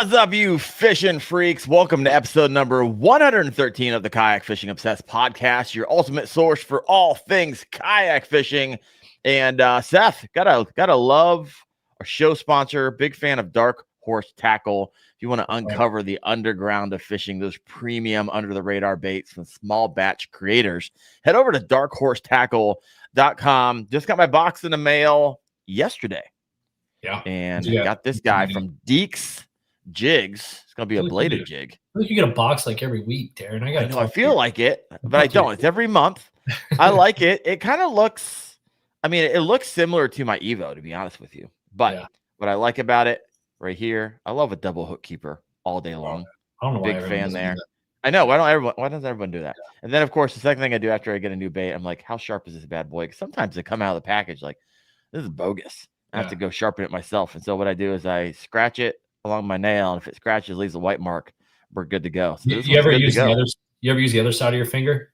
What's up, you fishing freaks? Welcome to episode number 113 of the Kayak Fishing Obsessed Podcast, your ultimate source for all things kayak fishing. And Seth, gotta love our show sponsor. Big fan of Dark Horse Tackle. If you want to uncover the underground of fishing, those premium under the radar baits from small batch creators, head over to darkhorsetackle.com. Just got my box in the mail yesterday. Yeah. And I got this guy from Deeks Jigs. It's gonna be a bladed jig. I think you get a box like every week, Darren. I feel like it, but I don't. It's every month. I like it. It kind of looks, it looks similar to my Evo, to be honest with you. But what I like about it right here, I love a double hook keeper all day long. I don't know why big fan there. I know. Why doesn't everyone do that? And then of course the second thing I do after I get a new bait, I'm like, how sharp is this bad boy? Because sometimes they come out of the package like, this is bogus. I have to go sharpen it myself. And so what I do is I scratch it along my nail, and if it scratches, leaves a white mark, we're good to go. So you ever use the other side of your finger?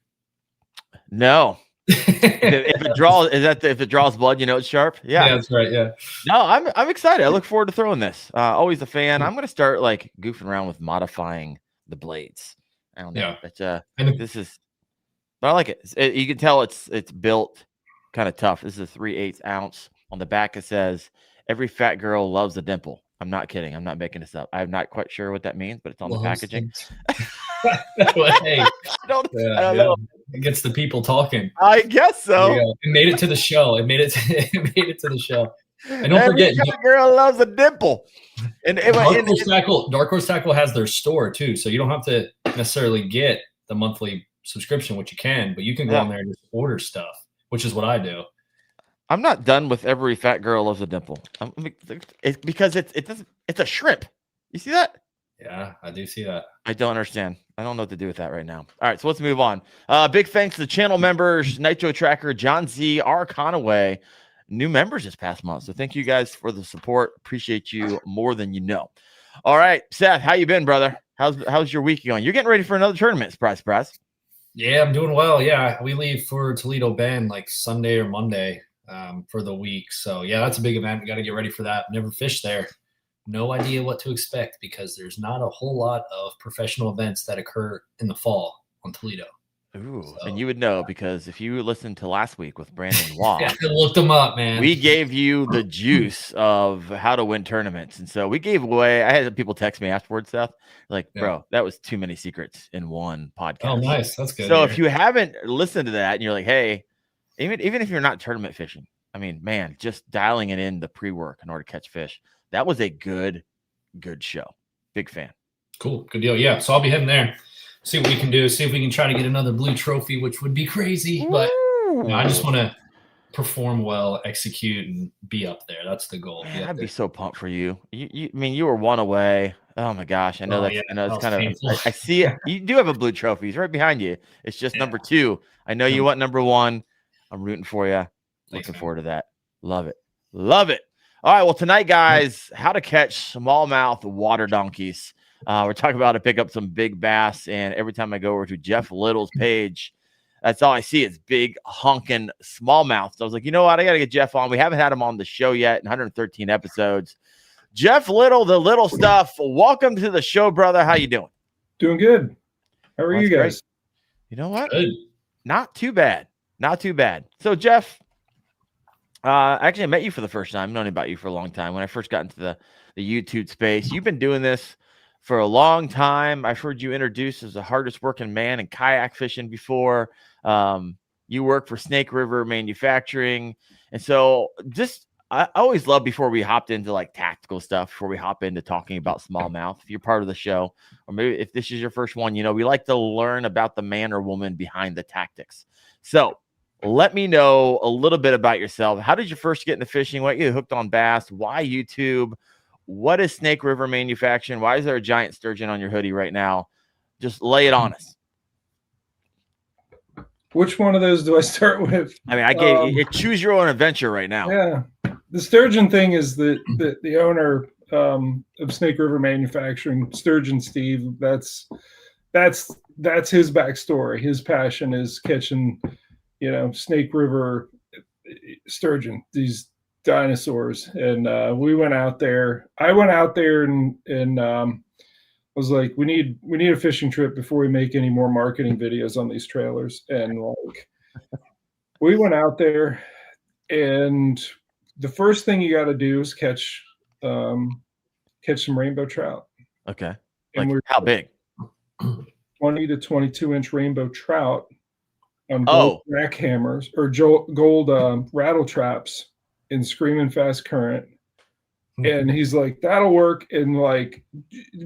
No. if it draws, if it draws blood, you know it's sharp. Yeah, that's right. Yeah. No, I'm excited. I look forward to throwing this. Always a fan. I'm gonna start like goofing around with modifying the blades. I don't know. But this is, but I like it. You can tell it's built kind of tough. This is a 3/8 ounce. On the back, it says, "Every fat girl loves a dimple." I'm not kidding. I'm not making this up. I'm not quite sure what that means, but it's on the packaging. Hey, I don't know. It gets the people talking. I guess so. It made it to the show. It made it to the show. And don't forget, fat girl loves a dimple. And Dark Horse Tackle has their store too, so you don't have to necessarily get the monthly subscription, which you can, but you can go on there and just order stuff, which is what I do. I'm not done with every fat girl loves a dimple. It's because it's a shrimp. You see that? Yeah, I do see that. I don't understand. I don't know what to do with that right now. All right, so let's move on. Big thanks to the channel members, Nitro Tracker, John Z, R. Conaway, new members this past month. So thank you guys for the support. Appreciate you more than you know. All right, Seth, how you been, brother? How's your week going? You're getting ready for another tournament. Surprise. Yeah, I'm doing well. Yeah, we leave for Toledo Bend like Sunday or Monday. For the week. So yeah, that's a big event. We got to get ready for that. Never fished there. No idea what to expect because there's not a whole lot of professional events that occur in the fall on Toledo. Ooh, so, and you would know because if you listened to last week with Brandon Waugh, I looked them up, man. We gave you the juice of how to win tournaments. And so we gave away, I had some people text me afterwards, Seth, like, bro, that was too many secrets in one podcast. Oh, nice. That's good. So if you haven't listened to that and you're like, hey, even if you're not tournament fishing, man, just dialing it in the pre-work in order to catch fish. That was a good show. Big fan. Cool. Good deal. Yeah. So I'll be heading there. See what we can do. See if we can try to get another blue trophy, which would be crazy. But I just want to perform well, execute, and be up there. That's the goal. Man, I'd be so pumped for you. You were one away. Oh my gosh. I know it's kind painful. I see it. You do have a blue trophy. It's right behind you. It's just number 2. I know you want number 1. I'm rooting for you. Looking forward to that. Love it. All right. Well, tonight, guys, how to catch smallmouth water donkeys. We're talking about how to pick up some big bass. And every time I go over to Jeff Little's page, that's all I see is big honking smallmouth. So I was like, you know what? I got to get Jeff on. We haven't had him on the show yet in 113 episodes. Jeff Little, the little stuff. Welcome to the show, brother. How you doing? Doing good. How are you guys? Great. You know what? Good. Not too bad. So, Jeff, actually, I met you for the first time. I've known about you for a long time. When I first got into the YouTube space, you've been doing this for a long time. I've heard you introduced as the hardest working man in kayak fishing before. You work for Snake River Manufacturing. And so I always love before we hopped into like tactical stuff, before we hop into talking about smallmouth, if you're part of the show, or maybe if this is your first one, we like to learn about the man or woman behind the tactics. So let me know a little bit about yourself. How did you first get into fishing? What got you hooked on bass? Why YouTube? What is Snake River Manufacturing? Why is there a giant sturgeon on your hoodie right now? Just lay it on us. Which one of those do I start with? I gave you choose your own adventure right now. Yeah. The sturgeon thing is the owner of Snake River Manufacturing, Sturgeon Steve. That's his backstory. His passion is catching, Snake River sturgeon, these dinosaurs, and we went out there. I went out there and was like, we need a fishing trip before we make any more marketing videos on these trailers. And like, we went out there, and the first thing you got to do is catch some rainbow trout. Okay. And like how big? 20 to 22 inch rainbow trout on gold jackhammers or gold rattle traps in Screaming Fast Current. And he's like, that'll work. And like, a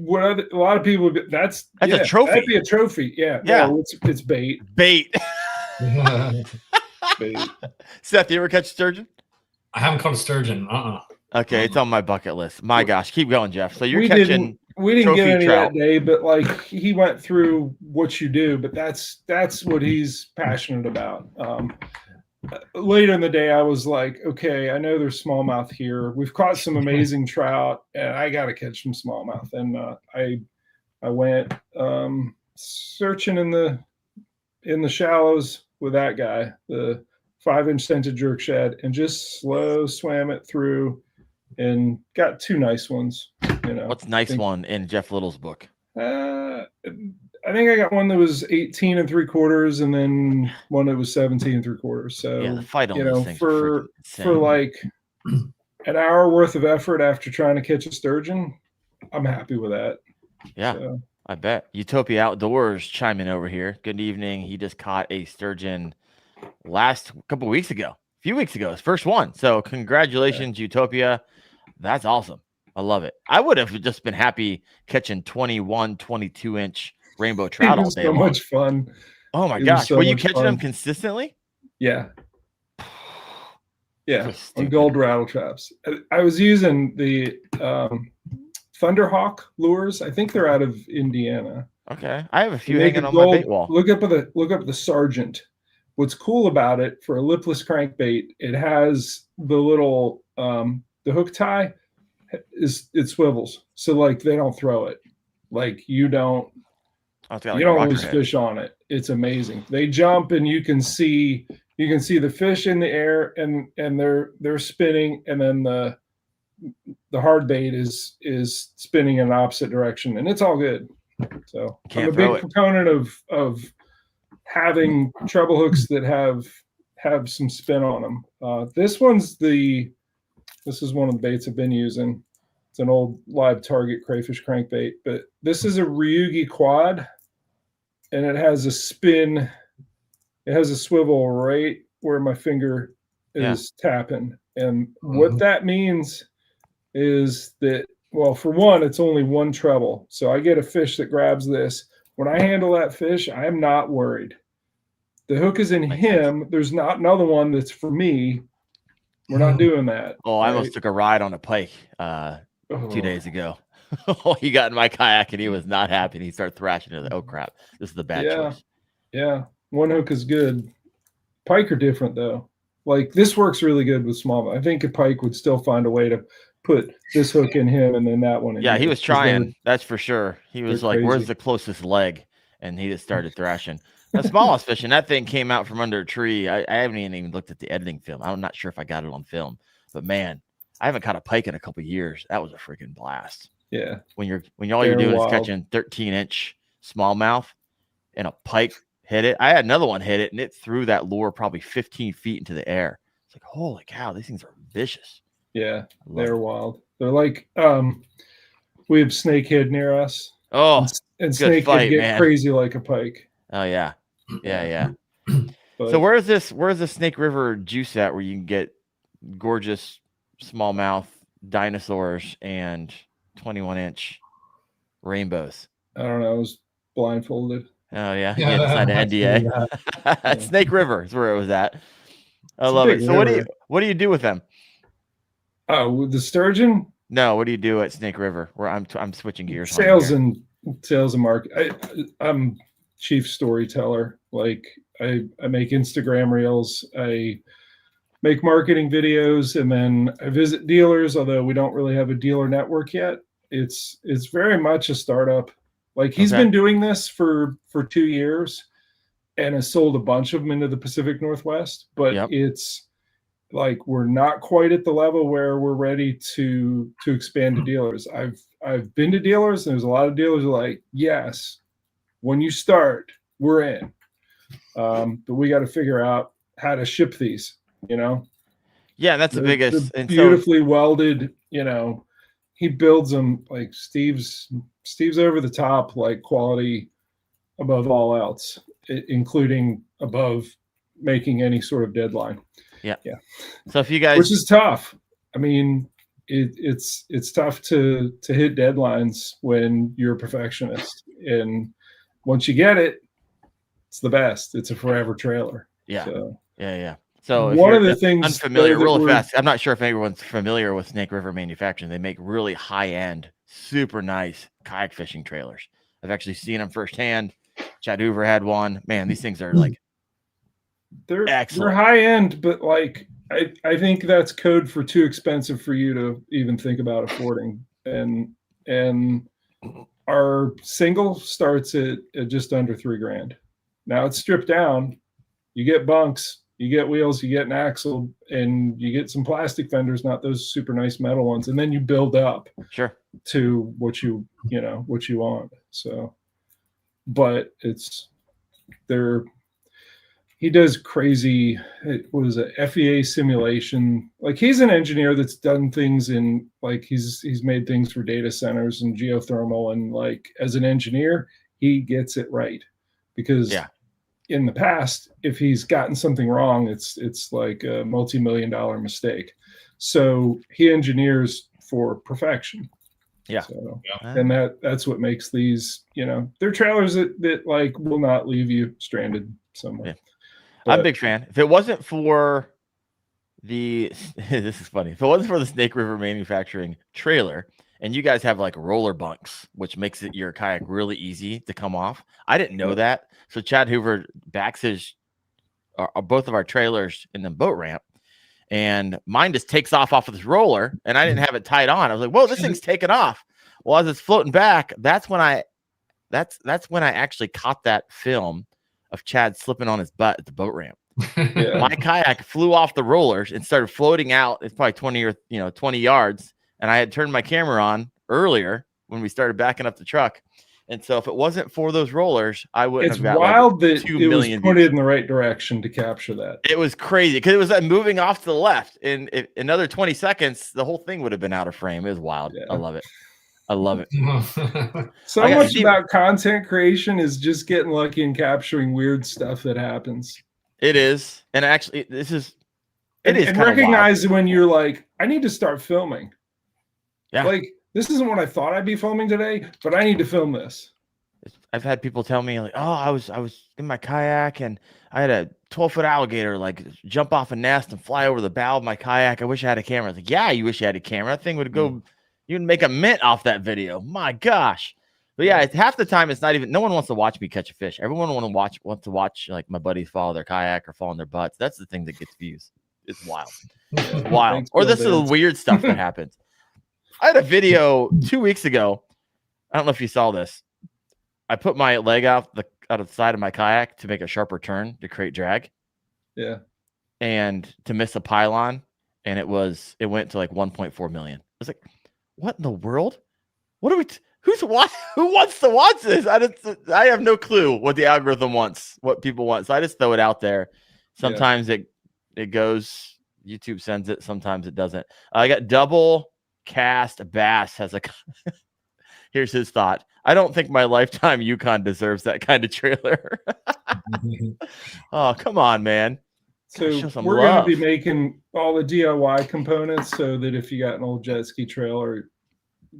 lot of people, that's a trophy. That'd be a trophy. Yeah. No, it's bait. Bait. Bait. Seth, you ever catch sturgeon? I haven't caught a sturgeon. Okay, it's on my bucket list. My gosh, keep going, Jeff. So we didn't get any trout that day, but like he went through what you do, but that's what he's passionate about. Later in the day, I was like, okay, I know there's smallmouth here. We've caught some amazing trout, and I got to catch some smallmouth. And I went searching in the shallows with that guy, the 5-inch scented jerk shad, and just slow swam it through and got 2 nice ones. What's nice one in Jeff Little's book? I think I got one that was 18 3/4 and then one that was 17 3/4. So yeah, the fight on these things for like an hour worth of effort after trying to catch a sturgeon, I'm happy with that. Yeah, so. I bet. Utopia Outdoors chiming over here. Good evening. He just caught a sturgeon a few weeks ago, his first one. So congratulations, Utopia. That's awesome. I love it. I would have just been happy catching 21, 22 inch rainbow trout all day. So much fun. Oh my gosh. Were you catching them consistently? Yeah. Yeah. On gold rattle traps. I was using the Thunderhawk lures. I think they're out of Indiana. Okay. I have a few hanging on my bait wall. Look up the Sergeant. What's cool about it, for a lipless crankbait, it has the little the hook tie it swivels. So like they don't throw it. Like you don't lose fish on it. It's amazing. They jump and you can see the fish in the air and they're spinning, and then the hard bait is spinning in the opposite direction, and it's all good. So I'm a big proponent of having treble hooks that have some spin on them. This is one of the baits I've been using. It's an old live target crayfish crankbait, but this is a Ryugi quad, and it has a spin. It has a swivel right where my finger is tapping. And what that means is that, well, for one, it's only one treble. So I get a fish that grabs this. When I handle that fish, I am not worried. The hook is in him. There's not another one that's for me. We're not doing that. Oh, I almost took a ride on a pike 2 days ago. He got in my kayak and he was not happy. And he started thrashing it. Oh crap! This is the bad choice. Yeah, one hook is good. Pike are different though. Like this works really good with smallmouth. I think a pike would still find a way to put this hook in him and then that one in him. He was trying. That's for sure. He was like, crazy. Where's the closest leg? And he just started thrashing. The smallest fishing, that thing came out from under a tree. I haven't even looked at the editing film. I'm not sure if I got it on film, but man, I haven't caught a pike in a couple of years. That was a freaking blast. Yeah. When all you're doing is catching 13-inch smallmouth and a pike hit it. I had another one hit it and it threw that lure probably 15 feet into the air. It's like, holy cow, these things are vicious. Yeah, they're wild. They're like, we have snakehead near us. Oh, and snakehead get crazy like a pike. Oh yeah. Yeah. So where's the Snake River juice at where you can get gorgeous smallmouth dinosaurs and 21-inch rainbows? I don't know. I was blindfolded. Oh yeah. You had to sign an NDA. Snake River is where it was at. I love it. So what do you do with them? Oh, with the sturgeon? No, what do you do at Snake River? Where I'm switching gears. Sales and market. I'm chief storyteller. Like I make Instagram reels, I make marketing videos, and then I visit dealers, although we don't really have a dealer network yet. It's very much a startup. Like he's been doing this for 2 years and has sold a bunch of them into the Pacific Northwest, but like we're not quite at the level where we're ready to expand to dealers. I've been to dealers, and there's a lot of dealers who are like, yes, when you start, we're in. But we got to figure out how to ship these, you know? Yeah, that's the biggest. And beautifully welded, you know, he builds them like Steve's over the top, like quality above all else, including above making any sort of deadline. Yeah. So if you guys, which is tough. I mean, it's tough to hit deadlines when you're a perfectionist, and once you get it, it's the best. It's a forever trailer. Yeah. So, yeah. So one of the things unfamiliar, really fast. I'm not sure if everyone's familiar with Snake River Manufacturing. They make really high-end, super nice kayak fishing trailers. I've actually seen them firsthand. Chad Hoover had one. Man, these things are like they're excellent. They're high end, but like I think that's code for too expensive for you to even think about affording. And our single starts at just under $3,000. Now it's stripped down. You get bunks, you get wheels, you get an axle, and you get some plastic fenders, not those super nice metal ones, and then you build up to what you want. So, but he does crazy, what is it, FEA simulation. Like he's an engineer that's done things in, like he's made things for data centers and geothermal, and like as an engineer, he gets it right, because in the past, if he's gotten something wrong, it's like a multi-million-dollar mistake. So he engineers for perfection. Yeah. So, and that's what makes these, you know, they're trailers that like will not leave you stranded somewhere. Yeah. I'm a big fan. If it wasn't for this is funny. If it wasn't for the Snake River Manufacturing trailer, and you guys have like roller bunks, which makes your kayak really easy to come off. I didn't know that. So Chad Hoover backs both of our trailers in the boat ramp, and mine just takes off of this roller, and I didn't have it tied on. I was like, whoa, this thing's taking off. Well, as it's floating back, that's when I actually caught that film of Chad slipping on his butt at the boat ramp. My kayak flew off the rollers and started floating out. It's probably 20 yards. And I had turned my camera on earlier when we started backing up the truck. And so if it wasn't for those rollers, I wouldn't have got It's wild like that it was pointed in the right direction to capture that. It was crazy because it was moving off to the left. In another 20 seconds, the whole thing would have been out of frame. It was wild. Yeah. I love it. So much about content creation is just getting lucky and capturing weird stuff that happens. It is. And actually, it is. And recognize when you're like, I need to start filming. Yeah. Like, this isn't what I thought I'd be filming today, but I need to film this. I've had people tell me like, oh, I was in my kayak and I had a 12-foot alligator like jump off a nest and fly over the bow of my kayak. I wish I had a camera. I was like, yeah, you wish you had a camera. That thing would go, you'd make a mint off that video. My gosh. But yeah, half the time it's not even, no one wants to watch me catch a fish. Everyone wants to watch like my buddies follow their kayak or fall on their butts. That's the thing that gets views. It's wild. It's wild. Thanks, or this is the weird stuff that happens. I had a video 2 weeks ago. I don't know if you saw this. I put my leg out of the side of my kayak to make a sharper turn to create drag. Yeah. And to miss a pylon. And it went to like 1.4 million. I was like, what in the world? What are we, who wants to watch this? I have no clue what the algorithm wants, what people want. So I just throw it out there. Sometimes it goes, YouTube sends it. Sometimes it doesn't. I got double cast bass has a, here's his thought. I don't think my lifetime Yukon deserves that kind of trailer. Oh, come on, man. So we're going to be making all the DIY components so that if you got an old jet ski trailer,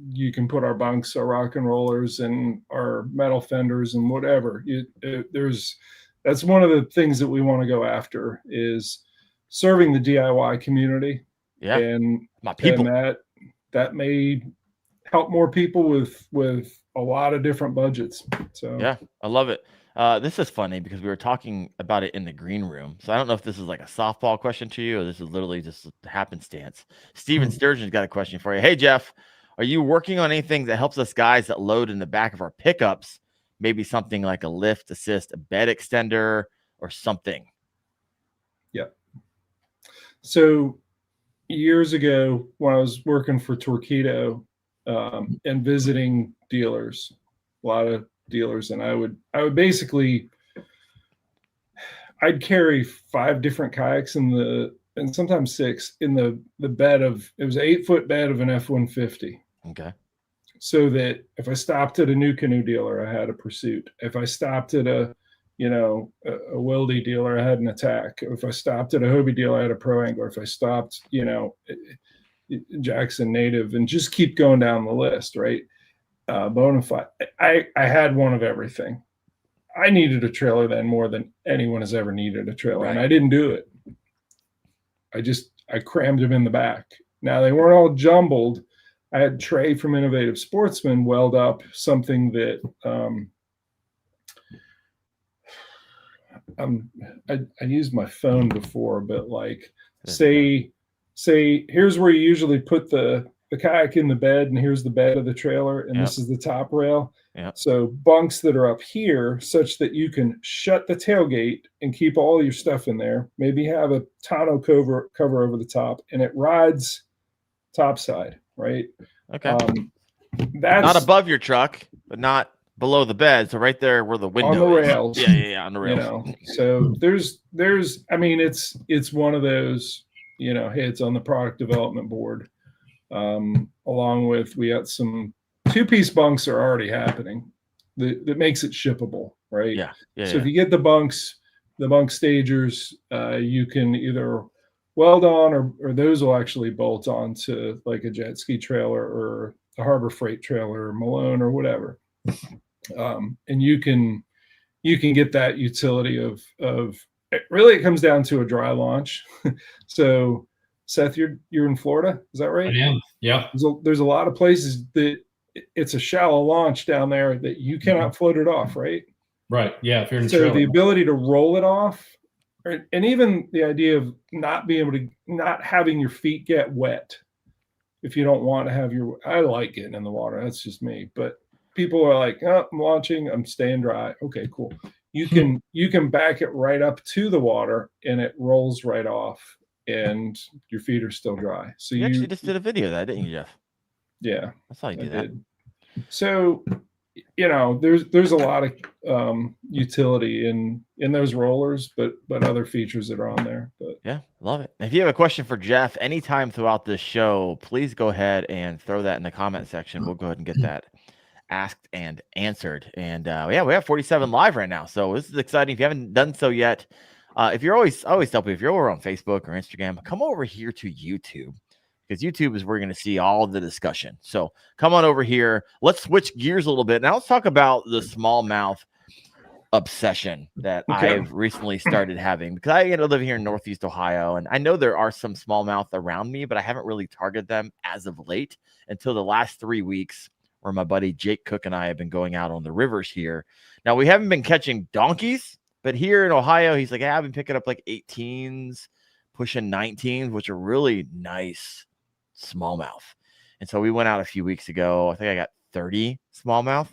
you can put our bunks, our rock and rollers, and our metal fenders and whatever. That's one of the things that we want to go after is serving the DIY community. Yeah, and my people. And that may help more people with a lot of different budgets. So yeah, I love it. This is funny because we were talking about it in the green room. So I don't know if this is like a softball question to you or this is literally just happenstance. Steven Sturgeon's got a question for you. Hey, Jeff, are you working on anything that helps us guys that load in the back of our pickups? Maybe something like a lift assist, a bed extender or something. Yeah. So years ago when I was working for Torpedo and visiting dealers, a lot of dealers, and I would basically, I'd carry 5 different kayaks and sometimes 6 in the bed of, it was an 8-foot bed of an F-150. Okay. So that if I stopped at a new canoe dealer, I had a Pursuit. If I stopped at a Wildy dealer, I had an Attack. If I stopped at a Hobie dealer, I had a Pro Angler. If I stopped, Jackson Native, and just keep going down the list, right? Bonafide. I had one of everything. I needed a trailer then more than anyone has ever needed a trailer, and I didn't do it. I crammed them in the back. Now they weren't all jumbled. I had Trey from Innovative Sportsman weld up something that I used my phone before, but like say here's where you usually put the kayak in the bed, and here's the bed of the trailer, and this is the top rail. So bunks that are up here, such that you can shut the tailgate and keep all your stuff in there. Maybe have a tonneau cover over the top, and it rides topside, right? Okay. That's not above your truck, but not below the bed. So right there where the window on the rails. Yeah, on the rails. So there's I mean, it's one of those, hits on the product development board. Along with, we got some 2-piece bunks are already happening that makes it shippable, right? So if you get the bunk stagers, you can either weld on, or those will actually bolt on to like a jet ski trailer or a Harbor Freight trailer or Malone or whatever. And you can get that utility of it comes down to a dry launch. So Seth, you're in Florida, is that right? I am. Yeah. There's a lot of places that it's a shallow launch down there that you cannot float it off, right? Right. Yeah. If you're in the ability to roll it off, and even the idea of not having your feet get wet. If you don't want to have I like getting in the water. That's just me. But people are like, oh, I'm launching, I'm staying dry. Okay, cool. You can back it right up to the water and it rolls right off and your feet are still dry. So you actually just did a video of that, didn't you, Jeff? Yeah. That's how you do that. So, there's a lot of utility in those rollers, but other features that are on there. But yeah, love it. If you have a question for Jeff anytime throughout this show, please go ahead and throw that in the comment section. We'll go ahead and get that asked and answered. And we have 47 live right now, so this is exciting. If you haven't done so yet, if you're always tell people, if you're over on Facebook or Instagram, come over here to YouTube, because YouTube is where you're going to see all the discussion. So come on over here. Let's switch gears a little bit. Now let's talk about the smallmouth obsession that I've recently started having, because I live here in Northeast Ohio, and I know there are some smallmouth around me, but I haven't really targeted them as of late until the last 3 weeks, where my buddy Jake Cook and I have been going out on the rivers here. Now, we haven't been catching donkeys, but here in Ohio, he's like, I've been picking up like 18s, pushing 19s, which are really nice smallmouth. And so we went out a few weeks ago. I think I got 30 smallmouth.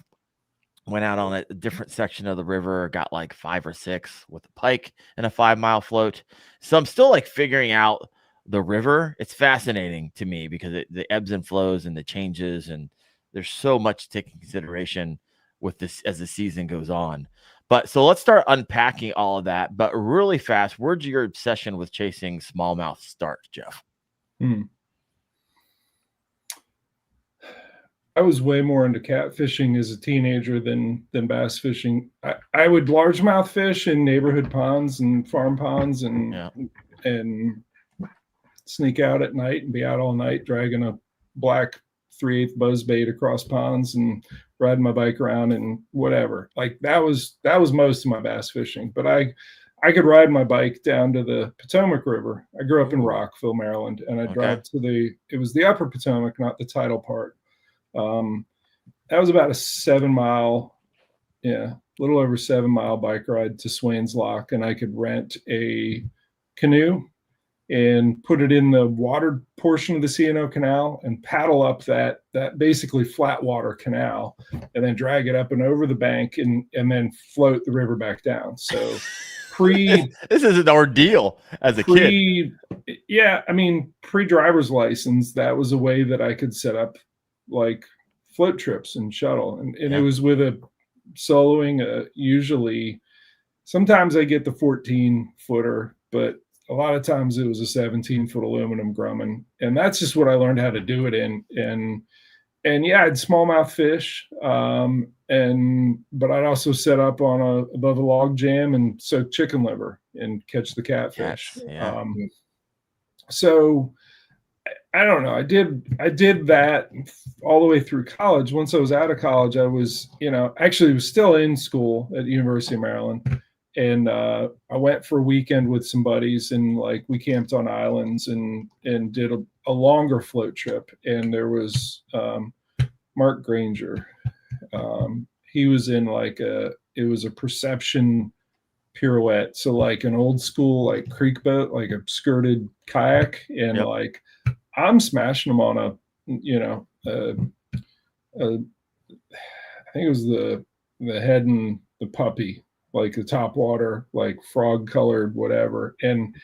Went out on a different section of the river, got like 5 or 6 with a pike and a 5-mile float. So I'm still like figuring out the river. It's fascinating to me because the ebbs and flows and the changes, and there's so much to take into consideration with this as the season goes on. But so let's start unpacking all of that. But really fast, where'd your obsession with chasing smallmouth start, Jeff? I was way more into catfishing as a teenager than bass fishing. I would largemouth fish in neighborhood ponds and farm ponds and sneak out at night and be out all night dragging a black 3/8 buzzbait across ponds and riding my bike around and whatever. Like that was most of my bass fishing. But I could ride my bike down to the Potomac River. I grew up in Rockville, Maryland, and I drive to it was the upper Potomac, not the tidal part. That was about a 7-mile, a little over 7-mile bike ride to Swains Lock, and I could rent a canoe and put it in the watered portion of the C&O Canal and paddle up that basically flat water canal, and then drag it up and over the bank and then float the river back down. So This is an ordeal as a kid. Yeah, I mean, pre-driver's license, that was a way that I could set up like float trips and shuttle, and it was with a soloing. Usually, sometimes I get the 14-footer, but a lot of times it was a 17-foot aluminum Grumman, and that's just what I learned how to do it in. And yeah, I'd smallmouth fish, but I'd also set up on above a log jam and soak chicken liver and catch the catfish. So I don't know. I did that all the way through college. Once I was out of college, I was, actually was still in school at the University of Maryland. And I went for a weekend with some buddies, and like we camped on islands and did a longer float trip. And there was Mark Granger. He was in it was a perception pirouette, so like an old school like creek boat, like a skirted kayak, and like I'm smashing them on I think it was the head and the puppy, like the top water, like frog colored, whatever. And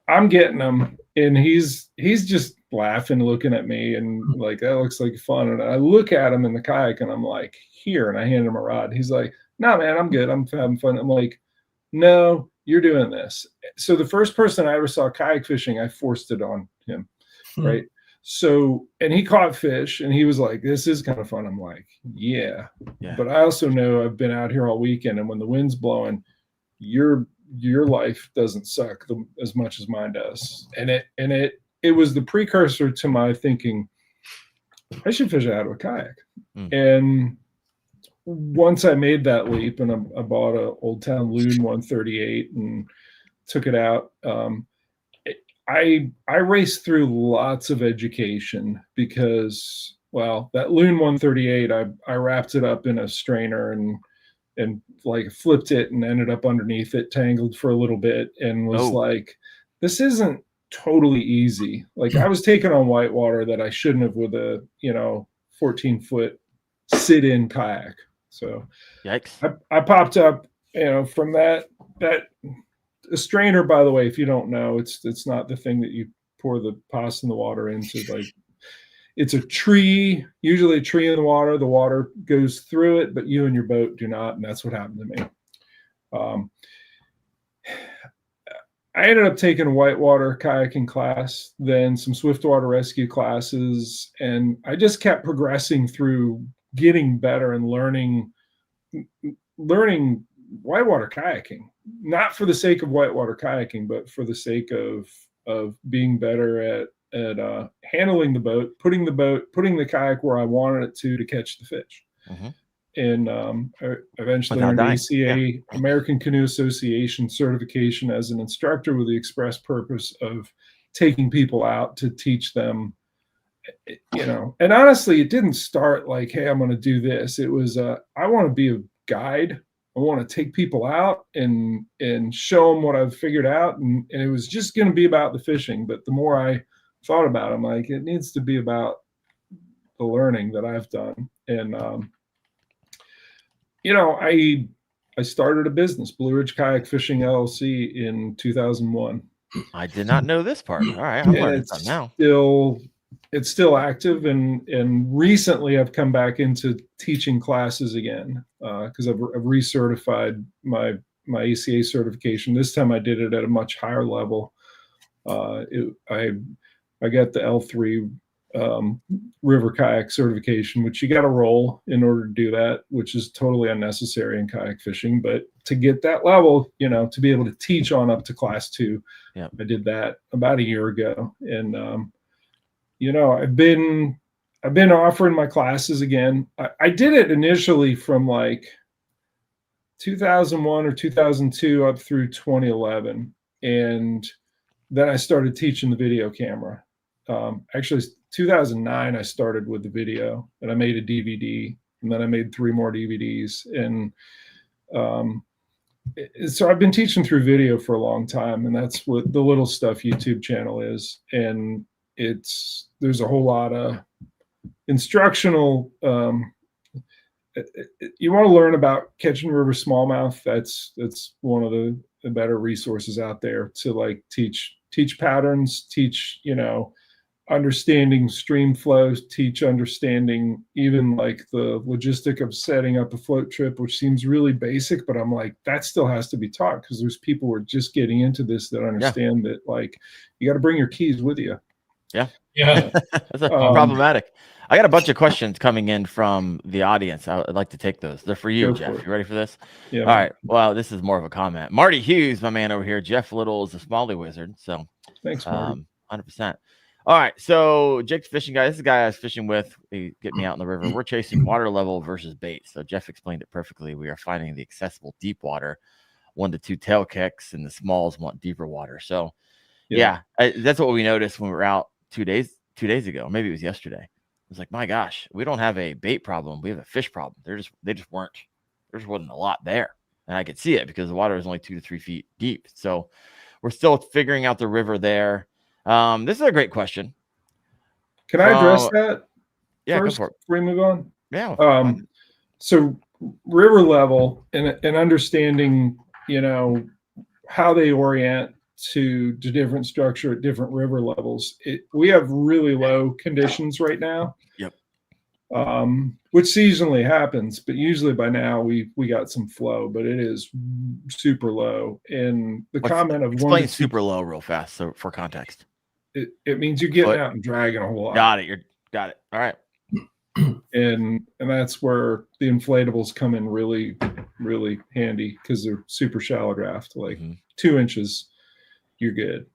I'm getting him, and he's just laughing, looking at me, and like, that looks like fun. And I look at him in the kayak, and I'm like, here, and I hand him a rod. He's like, no, man, I'm good. I'm having fun. I'm like, no, you're doing this. So the first person I ever saw kayak fishing, I forced it on him, right? So, and he caught fish, and he was like, this is kind of fun. I'm like, yeah. But I also know I've been out here all weekend, and when the wind's blowing, your life doesn't suck as much as mine does. And it was the precursor to my thinking, I should fish out of a kayak. And once I made that leap, and I bought a Old Town Loon 138 and took it out, I raced through lots of education because, well, that Loon 138, I wrapped it up in a strainer and like flipped it and ended up underneath it, tangled for a little bit, and was like, this isn't totally easy. Like, I was taking on whitewater that I shouldn't have with a 14-foot sit-in kayak. So yikes. I popped up, from that a strainer, by the way, if you don't know, it's not the thing that you pour the pasta in the water into. Like, it's a tree, usually a tree in the water goes through it, but you and your boat do not. And that's what happened to me. I ended up taking a whitewater kayaking class, then some swiftwater rescue classes, and I just kept progressing through getting better and learning whitewater kayaking, not for the sake of whitewater kayaking, but for the sake of being better at handling the boat, putting the kayak where I wanted it to catch the fish. And I eventually earned ACA, American Canoe Association certification as an instructor, with the express purpose of taking people out to teach them, and honestly, it didn't start like, hey, I'm going to do this. It was, I want to be a guide. I want to take people out and show them what I've figured out. And it was just going to be about the fishing. But the more I thought about it, I'm like, it needs to be about the learning that I've done. And, I started a business, Blue Ridge Kayak Fishing LLC, in 2001. I did not know this part. All right. I'm learning something now. It's still active, and recently I've come back into teaching classes again, because I've recertified my ACA certification. This time I did it at a much higher level. I got the L3 river kayak certification, which you got to roll in order to do that, which is totally unnecessary in kayak fishing. But to get that level, to be able to teach on up to class 2, I did that about a year ago, and I've been offering my classes again. I did it initially from like 2001 or 2002 up through 2011. And then I started teaching the video camera. Actually, 2009, I started with the video, and I made a DVD, and then I made 3 more DVDs. And so I've been teaching through video for a long time, and that's what the Little Stuff YouTube channel is. And there's a whole lot of instructional. You want to learn about catching river smallmouth. That's one of the better resources out there to like teach patterns, teach, understanding stream flows, teach understanding even like the logistic of setting up a float trip, which seems really basic, but I'm like, that still has to be taught because there's people who are just getting into this that understand that like you got to bring your keys with you. Yeah. That's problematic. I got a bunch of questions coming in from the audience. I'd like to take those. They're for you, Jeff. You ready for this? Yeah. All right. Well, this is more of a comment. Marty Hughes, my man over here. Jeff Little is the Smalley Wizard. So thanks, Marty. 100%. All right. So Jake's fishing guy. This is the guy I was fishing with. He get me out in the river. We're chasing water level versus bait. So Jeff explained it perfectly. We are finding the accessible deep water, 1 to 2 tail kicks, and the smalls want deeper water. So that's what we noticed when we were out 2 days ago. Maybe it was yesterday. It was like, my gosh, we don't have a bait problem. We have a fish problem. There just wasn't a lot there. And I could see it because the water is only 2 to 3 feet deep. So we're still figuring out the river there. This is a great question. Can I address that first before we move on? Yeah. So river level and understanding, how they orient to different structure at different river levels. We have really low conditions right now. Yep. Which seasonally happens, but usually by now we got some flow, but it is super low. And the comment of explain super low real fast, so for context. It means you're getting out and dragging a whole lot. Got it. All right. And that's where the inflatables come in really, really handy because they're super shallow draft, like 2 inches. You're good.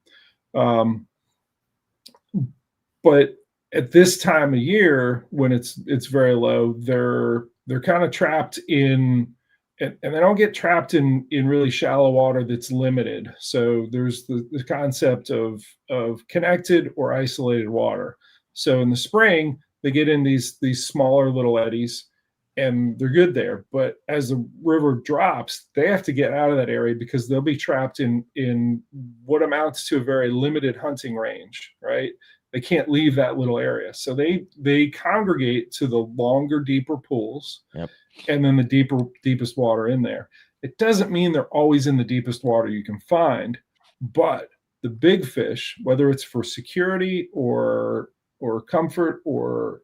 But at this time of year, when it's very low, they're kind of trapped in, and they don't get trapped in really shallow water that's limited. So there's the concept of connected or isolated water. So in the spring, they get in these smaller little eddies, and they're good there. But as the river drops, they have to get out of that area because they'll be trapped in what amounts to a very limited hunting range, right? They can't leave that little area. So they congregate to the longer, deeper pools, and then the deepest water in there. It doesn't mean they're always in the deepest water you can find, but the big fish, whether it's for security or comfort or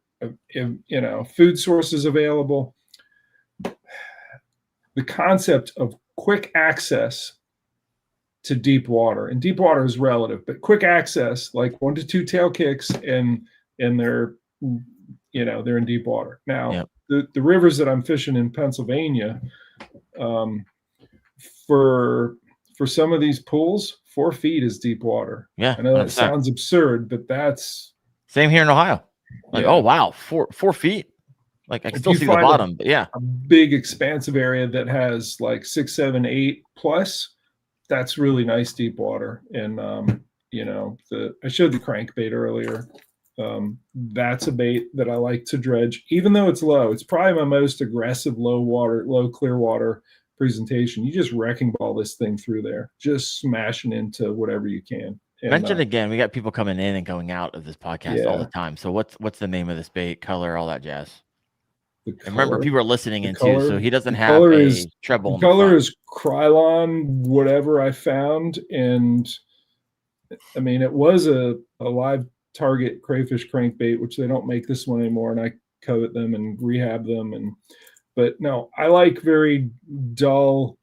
food sources available, the concept of quick access to deep water, and deep water is relative, but quick access, like 1 to 2 tail kicks, and they're in deep water. Now, the rivers that I'm fishing in Pennsylvania, for some of these pools, 4 feet is deep water. Yeah, I know that sounds absurd, but that's same here in Ohio. Like, oh wow, 4 feet. Like I can still see the bottom, but a big expansive area that has like 6, 7, 8 plus. That's really nice deep water. And I showed the crankbait earlier. That's a bait that I like to dredge, even though it's low. It's probably my most aggressive low clear water presentation. You just wrecking ball this thing through there, just smashing into whatever you can. And, mention again, we got people coming in and going out of this podcast all the time. So what's the name of this bait, color, all that jazz? And remember, people are listening in too, so he doesn't have a treble. The color is Krylon, whatever I found, and I mean it was a live target crayfish crankbait, which they don't make this one anymore, and I covet them and rehab them. But no, I like very dull,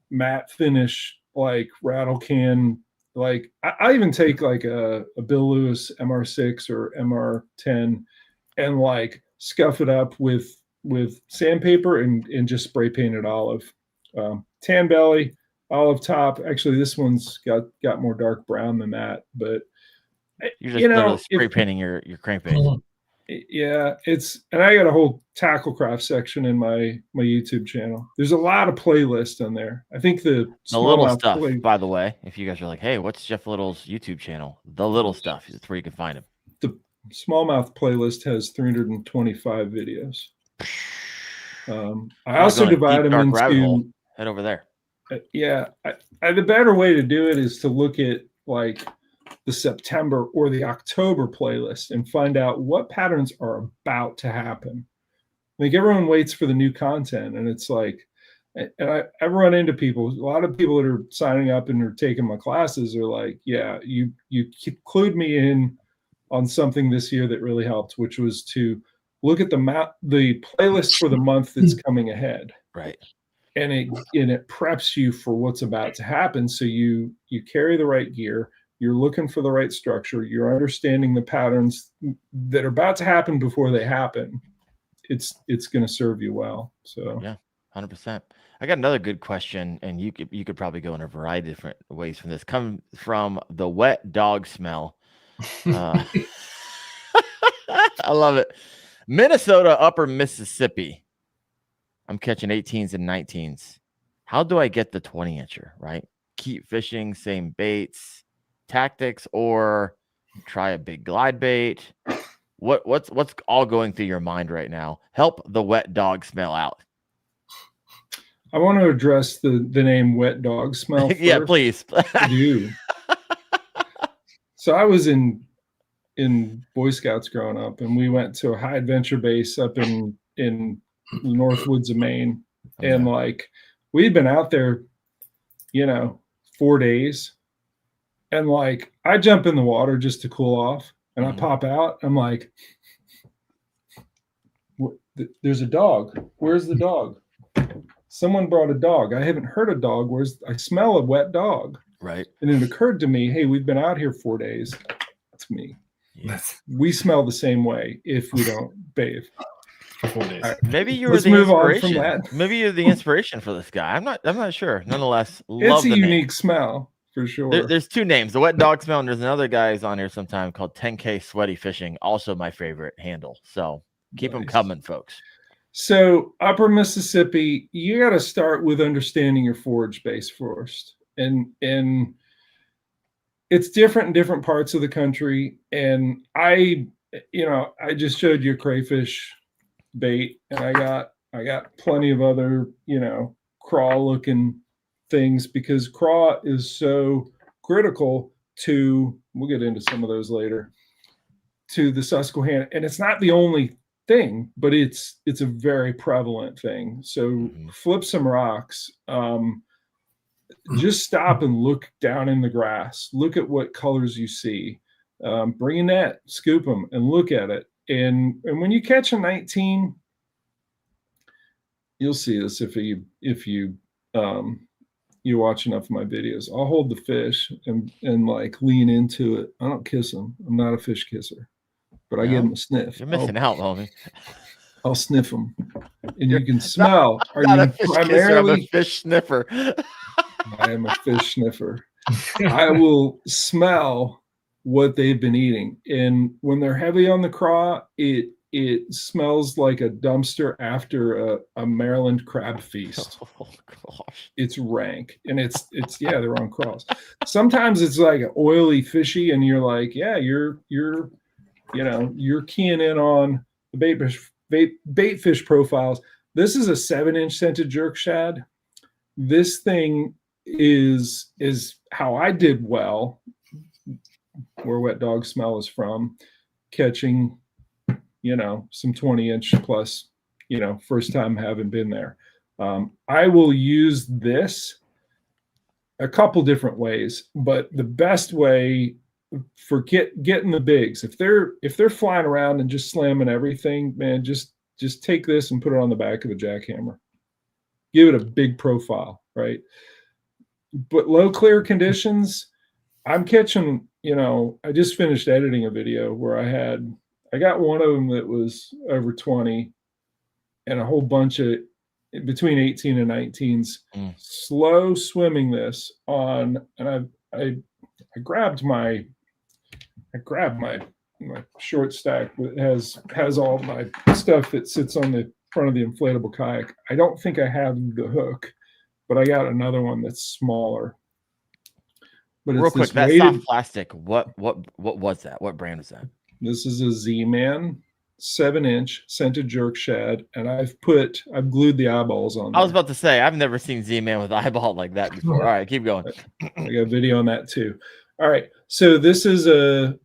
matte finish, like rattle can. Like I even take like a Bill Lewis MR6 or MR10 and like scuff it up with sandpaper and just spray paint it olive. Tan belly, olive top. Actually, this one's got more dark brown than that, but you're just literally spray painting your crankbait. Yeah, and I got a whole tackle craft section in my YouTube channel. There's a lot of playlists on there. I think the little stuff, by the way, if you guys are like, hey, what's Jeff Little's YouTube channel? The little stuff is where you can find him. The Smallmouth playlist has 325 videos. I also divide them into head over there. The better way to do it is to look at like the September or the October playlist and find out what patterns are about to happen. Like everyone waits for the new content, and it's like And I've run into people, a lot of people that are signing up and are taking my classes are like, yeah, you clued me in on something this year that really helped, which was to look at the playlist for the month that's coming ahead. Right. And it preps you for what's about to happen. So you carry the right gear, you're looking for the right structure, you're understanding the patterns that are about to happen before they happen. It's going to serve you well. So yeah, 100%. I got another good question, and you could probably go in a variety of different ways from this. Come from the wet dog smell. I love it. Minnesota, Upper Mississippi. I'm catching 18s and 19s. How do I get the 20-incher, right? Keep fishing, same baits, tactics, or try a big glide bait? What's all going through your mind right now? Help the wet dog smell out. I want to address the name wet dog smell first. Yeah, please. I do. So I was in Boy Scouts growing up, and we went to a high adventure base up in the North Woods of Maine. Okay. And like, we'd been out there, 4 days. And like, I jump in the water just to cool off, and I pop out. I'm like, there's a dog. Where's the dog? Someone brought a dog. I haven't heard a dog. I smell a wet dog. Right. And it occurred to me, hey, we've been out here 4 days. That's me. Yes. We smell the same way if we don't bathe. 4 days. Right. Maybe you're Let's the move on inspiration. from that. Maybe you're the inspiration for this guy. I'm not sure. Nonetheless, it's a unique smell for sure. There's 2 names: the wet dog smell, and there's another guy's on here sometime called 10K Sweaty Fishing. Also my favorite handle. So keep them coming, folks. So Upper Mississippi, you got to start with understanding your forage base first, and it's different in different parts of the country. And I just showed you a crayfish bait, and I got plenty of other craw looking things, because craw is so critical to, we'll get into some of those later, to the Susquehanna, and it's not the only thing, but it's a very prevalent thing. So flip some rocks, just stop and look down in the grass, look at what colors you see, bring a net, scoop them and look at it. And when you catch a 19, you'll see this if you watch enough of my videos. I'll hold the fish and like lean into it. I don't kiss them. I'm not a fish kisser, but I give them a sniff. You're missing out, homie. I'll sniff them, and you can smell. Are you primarily a fish sniffer? I am a fish sniffer. I will smell what they've been eating, and when they're heavy on the craw, it smells like a dumpster after a Maryland crab feast. Oh gosh, it's rank, and it's they're on craws. Sometimes it's like oily, fishy, and you're like, yeah, you're keying in on the bait fish profiles. This is a 7-inch scented jerk shad. This thing is how I did well, where wet dog smell is from, catching some 20-inch plus, first time having been there. I will use this a couple different ways, but the best way for getting the bigs, if they're flying around and just slamming everything, man, just take this and put it on the back of a jackhammer. Give it a big profile, right? But low clear conditions, I'm catching, I just finished editing a video where I got one of them that was over 20 and a whole bunch of between 18 and 19s, slow swimming this on, and I grabbed my short stack that has all my stuff that sits on the front of the inflatable kayak. I don't think I have the hook, but I got another one that's smaller. But real quick, that soft plastic, what was that? What brand is that? This is a Z-Man 7-inch scented jerk shad, and I've glued the eyeballs on there. I was about to say, I've never seen Z-Man with eyeball like that before. All right, keep going. I got a video on that too. All right, so this is a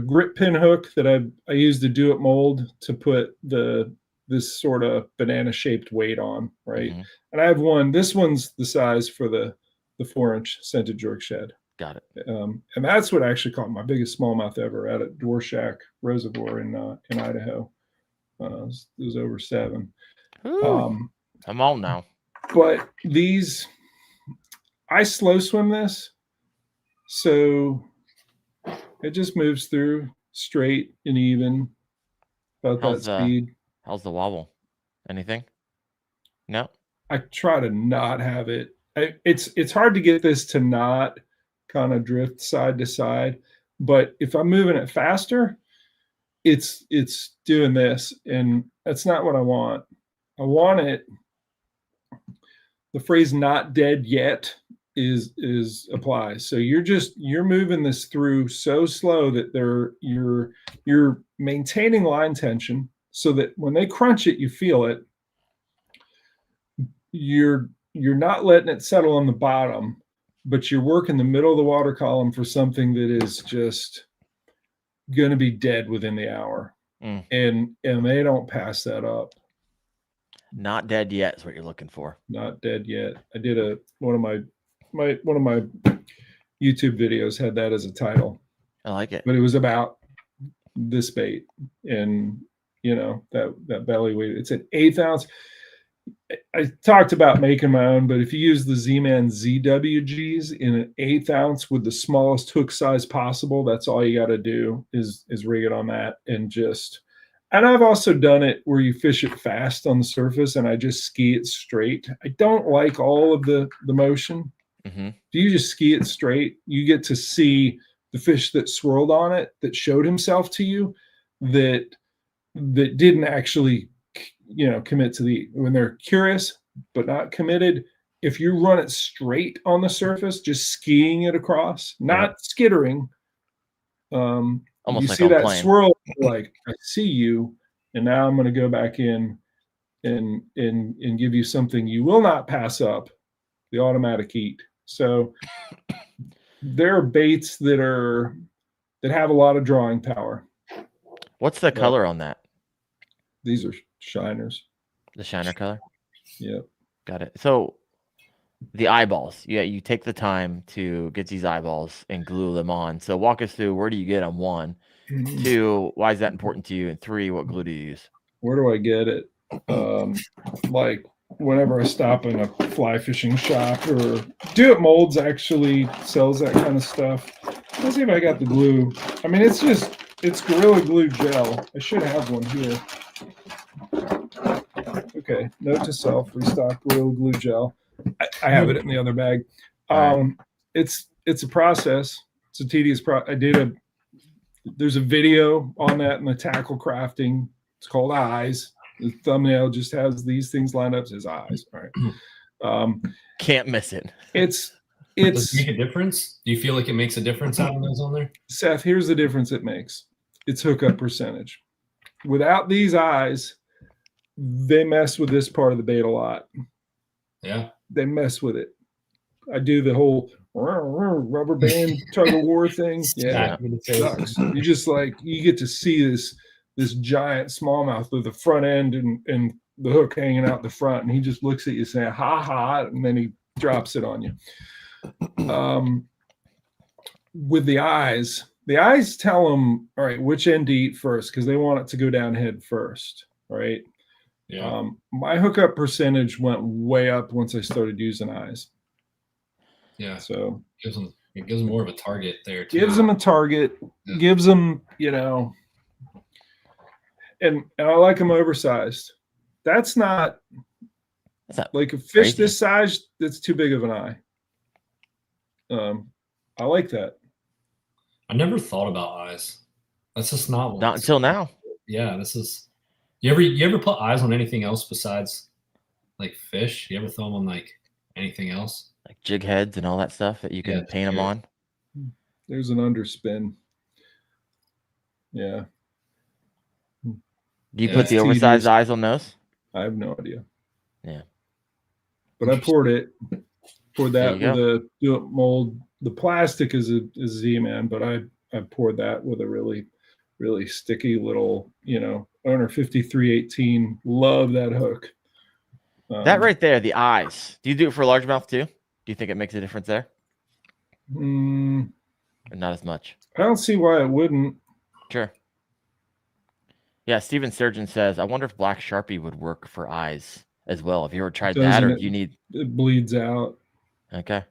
grip pin hook that I used a do-it mold to put the this sort of banana shaped weight on, right? Mm-hmm. And I have one. This one's the size for the 4-inch scented jerk shad. Got it. And that's what actually caught my biggest smallmouth ever out at Dwarshak Reservoir in Idaho. It was over 7. I'm on now. But I slow swim this, so it just moves through straight and even about that speed. How's the wobble? Anything? No. I try to not have it. It's hard to get this to not kind of drift side to side, but if I'm moving it faster, it's doing this, and that's not what I want. I want it. The phrase "not dead yet" is applies. So you're moving this through so slow that you're maintaining line tension so that when they crunch it, you feel it. You're not letting it settle on the bottom, but you're working the middle of the water column for something that is just going to be dead within the hour. And they don't pass that up. Not dead yet is what you're looking for. Not dead yet. I did one of my YouTube videos had that as a title. I like it. But it was about this bait and that belly weight. It's an 1/8 ounce. I talked about making my own, but if you use the Z-Man ZWGs in an 1/8 ounce with the smallest hook size possible, that's all you got to do is rig it on that and I've also done it where you fish it fast on the surface and I just ski it straight. I don't like all of the motion. Mm-hmm. If you just ski it straight, you get to see the fish that swirled on it, that showed himself to you, that didn't actually commit to when they're curious but not committed. If you run it straight on the surface, just skiing it across, not skittering, almost you like see that playing. swirl, like I see you, and now I'm going to go back in and give you something you will not pass up, the automatic eat. So there are baits that have a lot of drawing power. What's the color on that? These are shiners. The shiner color? Yeah. Got it. So the eyeballs. Yeah, you take the time to get these eyeballs and glue them on. So walk us through, where do you get them? 1, 2, why is that important to you? And 3, what glue do you use? Where do I get it? Like whenever I stop in a fly fishing shop, or Do It Molds actually sells that kind of stuff. Let's see if I got the glue. I mean, it's Gorilla Glue gel. I should have one here. Okay, note to self, restock Gorilla Glue gel. I have it in the other bag. It's a process. It's a tedious process. There's a video on that in the tackle crafting. It's called Eyes. The thumbnail just has these things lined up as eyes. All right. Can't miss it. Does it make a difference? Do you feel like it makes a difference having those on there? Seth, here's the difference it makes. It's hookup percentage. Without these eyes, they mess with this part of the bait a lot. Yeah. They mess with it. I do the whole rubber band tug of war thing. Yeah, it sucks. You just you get to see this giant smallmouth with the front end and the hook hanging out the front, and he just looks at you saying "ha ha," and then he drops it on you. With the eyes tell them, all right, which end to eat first, because they want it to go down head first, right? Yeah. My hookup percentage went way up once I started using eyes. Yeah. So it gives them more of a target there too. Gives them a target, gives them, and I like them oversized. That's not like a fish crazy. This size, that's too big of an eye. I like that. I never thought about eyes. That's just not until now. Yeah, this is. You ever put eyes on anything else besides like fish? You ever throw them on like anything else? Like jig heads and all that stuff that you can paint them on? There's an underspin. Yeah. Do you put the oversized eyes on those? I have no idea. Yeah. But I poured that with a Do It mold. The plastic is a Z-Man, but I poured that with a really really sticky little, owner 5318. Love that hook. That right there, the eyes. Do you do it for largemouth too? Do you think it makes a difference there? Or not as much? I don't see why it wouldn't. Sure. Yeah, Steven Surgeon says, I wonder if Black Sharpie would work for eyes as well. Have you ever tried that, or do you need... It bleeds out. Okay.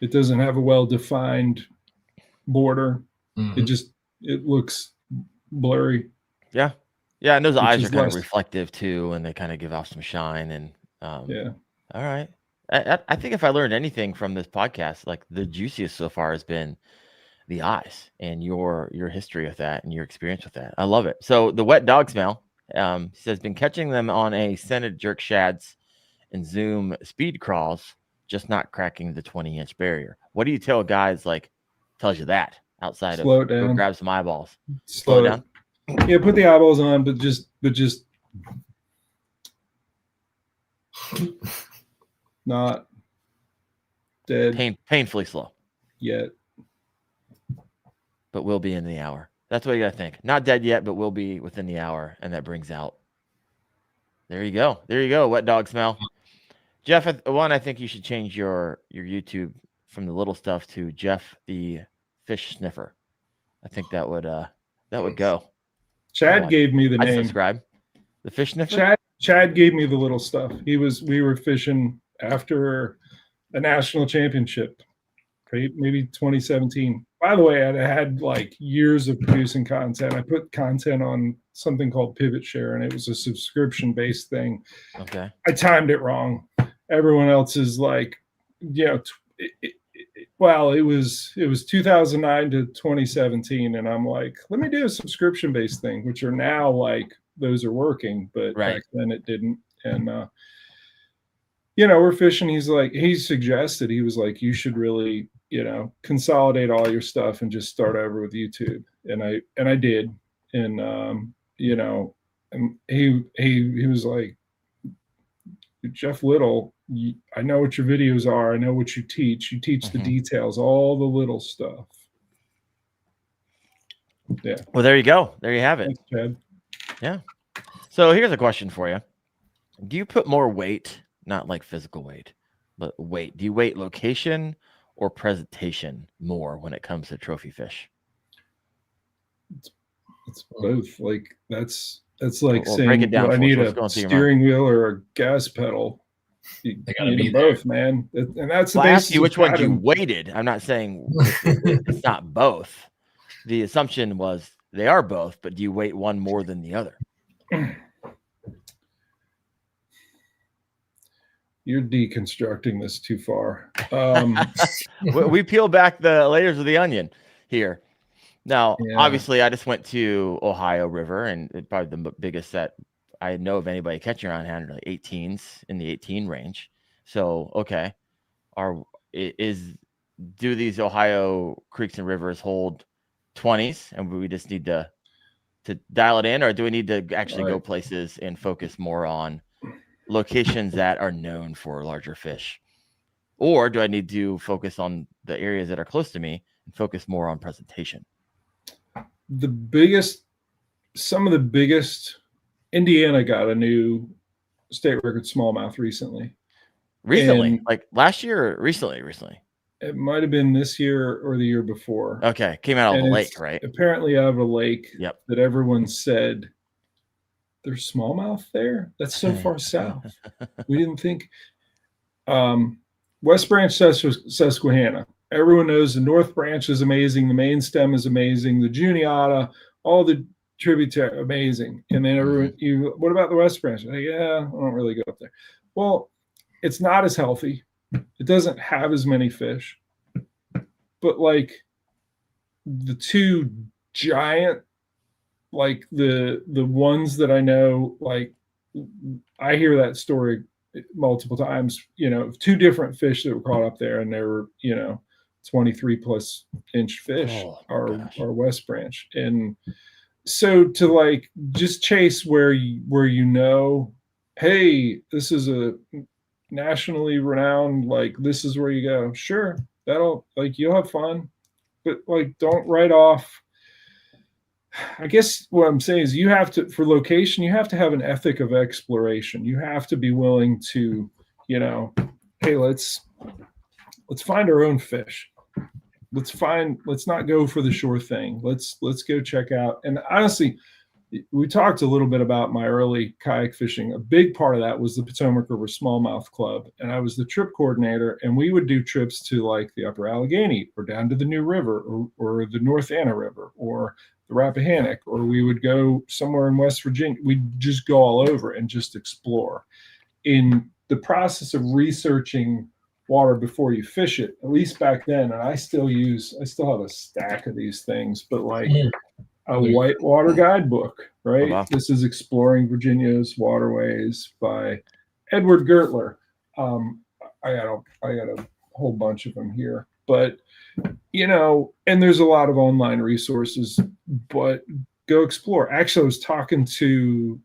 It doesn't have a well-defined border. It looks blurry. Yeah. Yeah, and those eyes are kind of reflective too, and they kind of give off some shine. And yeah. All right. I think if I learned anything from this podcast, like the juiciest so far has been the eyes and your history with that and your experience with that. I love it. So the wet dog smell, says, been catching them on a scented jerk shads and Zoom speed crawls, just not cracking the 20-inch barrier. What do you tell guys tells you that outside Slow of it down. go grab some eyeballs? Slow it down. Yeah, put the eyeballs on, but just not dead. Painfully slow. Yet. But will be in the hour. That's what you got to think. Not dead yet, but will be within the hour. And that brings out. There you go. There you go. Wet dog smell. Jeff, I think you should change your YouTube from the little stuff to Jeff the Fish Sniffer. I think that would go. Chad gave me the name. I subscribe. The Fish Sniffer? Chad gave me the little stuff. We were fishing after a national championship, maybe 2017. By the way, I had years of producing content. I put content on something called Pivot Share, and it was a subscription-based thing. Okay. I timed it wrong. Everyone else is it was 2009 to 2017, and I'm like, let me do a subscription-based thing, which are now those are working, but back then it didn't. And we're fishing. He suggested, he was like, you should really consolidate all your stuff and just start over with YouTube. And I did. And and he was like, Jeff Little, I know what your videos are. I know what you teach. You teach the details, all the little stuff. Yeah. Well, there you go. There you have it. Thanks, Chad. Yeah. So here's a question for you. Do you put more weight, not like physical weight, but weight? Do you weight location or presentation more when it comes to trophy fish? It's both. That's like saying, break it down. I need a steering wheel or a gas pedal. You need both, man. And that's the I asked you which one you pattern. weighted. I'm not saying it's not both. The assumption was they are both, but do you weight one more than the other? You're deconstructing this too far. We peel back the layers of the onion here. Now, obviously, I just went to Ohio River, and it's probably the biggest that I know of anybody catching around 18s in the 18 range. So, okay, do these Ohio creeks and rivers hold 20s, and we just need to dial it in, or do we need to actually go places and focus more on locations that are known for larger fish? Or do I need to focus on the areas that are close to me and focus more on presentation? Some of the biggest, Indiana got a new state record smallmouth recently. And like last year or recently? It might have been this year or the year before. Okay. Came out of the lake, right? Apparently out of a lake. Yep. That everyone said, there's smallmouth there? That's so far south. We didn't think. West Branch, Susquehanna. Everyone knows the North Branch is amazing. The main stem is amazing. The Juniata, all the tributary, amazing. And then everyone, what about the West Branch? I don't really go up there. Well, it's not as healthy. It doesn't have as many fish. But the two giant, the ones that I know, I hear that story multiple times, two different fish that were caught up there, and they were, 23 plus inch fish are West Branch. And so to just chase where hey, this is a nationally renowned, this is where you go. Sure, that'll you'll have fun, but don't write off I guess what I'm saying is you have to, for location, you have to have an ethic of exploration. You have to be willing to, hey, let's find our own fish. Let's not go for the sure thing. Let's go check out. And honestly, we talked a little bit about my early kayak fishing. A big part of that was the Potomac River Smallmouth Club. And I was the trip coordinator, and we would do trips to like the Upper Allegheny or down to the New River or the North Anna River or the Rappahannock, or we would go somewhere in West Virginia. We'd just go all over and just explore. In the process of researching water before you fish it, at least back then, and I still have a stack of these things, but like a whitewater guidebook, right? Wow. This is Exploring Virginia's Waterways by Edward Gertler. I got a whole bunch of them here, but and there's a lot of online resources, but go explore. Actually, I was talking to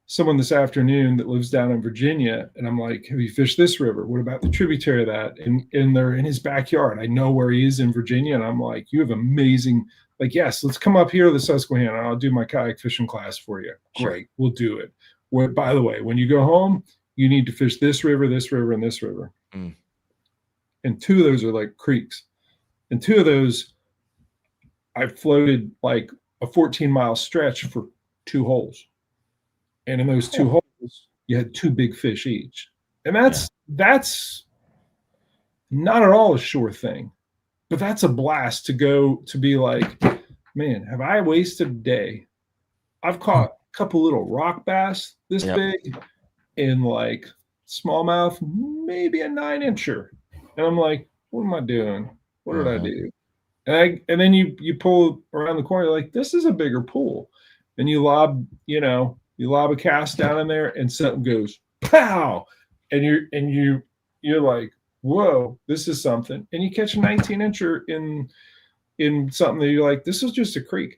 someone this afternoon that lives down in Virginia, and I'm like, have you fished this river? What about the tributary of that? And they're in his backyard. I know where he is in Virginia, and I'm like, you have amazing, like, yes, let's come up here to the Susquehanna, and I'll do my kayak fishing class for you. Sure. Great, we'll do it. By the way, when you go home, you need to fish this river, and this river. Mm. And two of those are like creeks. And two of those, I floated like a 14-mile stretch for 2 holes. And in those 2 holes, you had 2 big fish each. And that's not at all a sure thing. But that's a blast to go to be like, man, have I wasted a day? I've caught a couple little rock bass this big in like smallmouth, maybe a 9-incher. And I'm like, what am I doing? What did I do? And then you pull around the corner, like, this is a bigger pool. And you lob a cast down in there, and something goes pow, and you're like, whoa, this is something. And you catch a 19-incher in something that you're like, this is just a creek.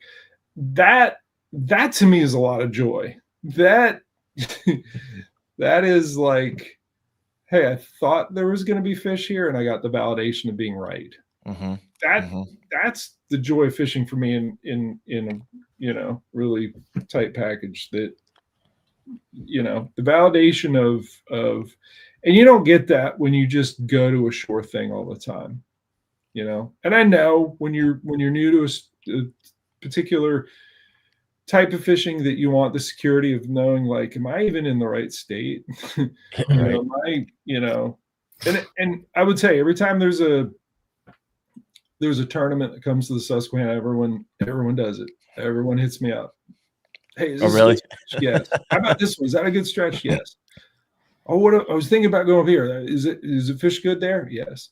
That to me is a lot of joy. That is like, hey, I thought there was going to be fish here, and I got the validation of being right. Mm-hmm. That's the joy of fishing for me in a really tight package. That the validation of and you don't get that when you just go to a shore thing all the time. And I know when you're new to a particular type of fishing that you want the security of knowing, like, am I even in the right state? Right. Am I, and I would say every time there's a tournament that comes to the Susquehanna, everyone does it. Everyone hits me up. Hey, is this really? Yes. How about this one? Is that a good stretch? Yes. Oh, I was thinking about going over here. Is it fish good there? Yes.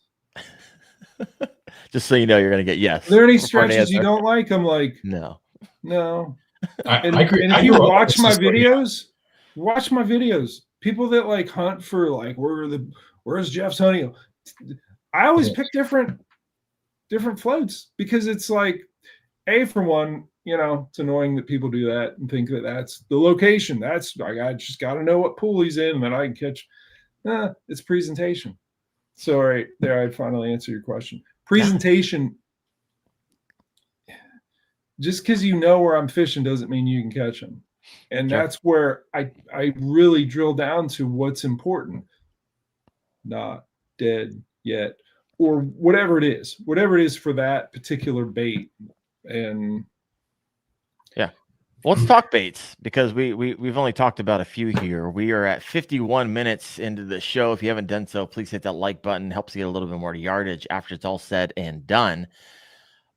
Just so you know, you're going to get yes. Are there any stretches you don't like? I'm like, no. And if you watch my videos, people that like hunt for like, where's Jeff's hunting? I always pick different floats, because it's like, for one, it's annoying that people do that and think that that's the location. I just got to know what pool he's in, and then I can catch. It's presentation. So right there, I finally answer your question. Presentation. Just because you know where I'm fishing doesn't mean you can catch them. And that's where I really drill down to what's important. Not dead yet, or whatever it is for that particular bait. And let's talk baits, because we've only talked about a few here. We are at 51 minutes into the show. If you haven't done so, please hit that like button. Helps you get a little bit more yardage after it's all said and done.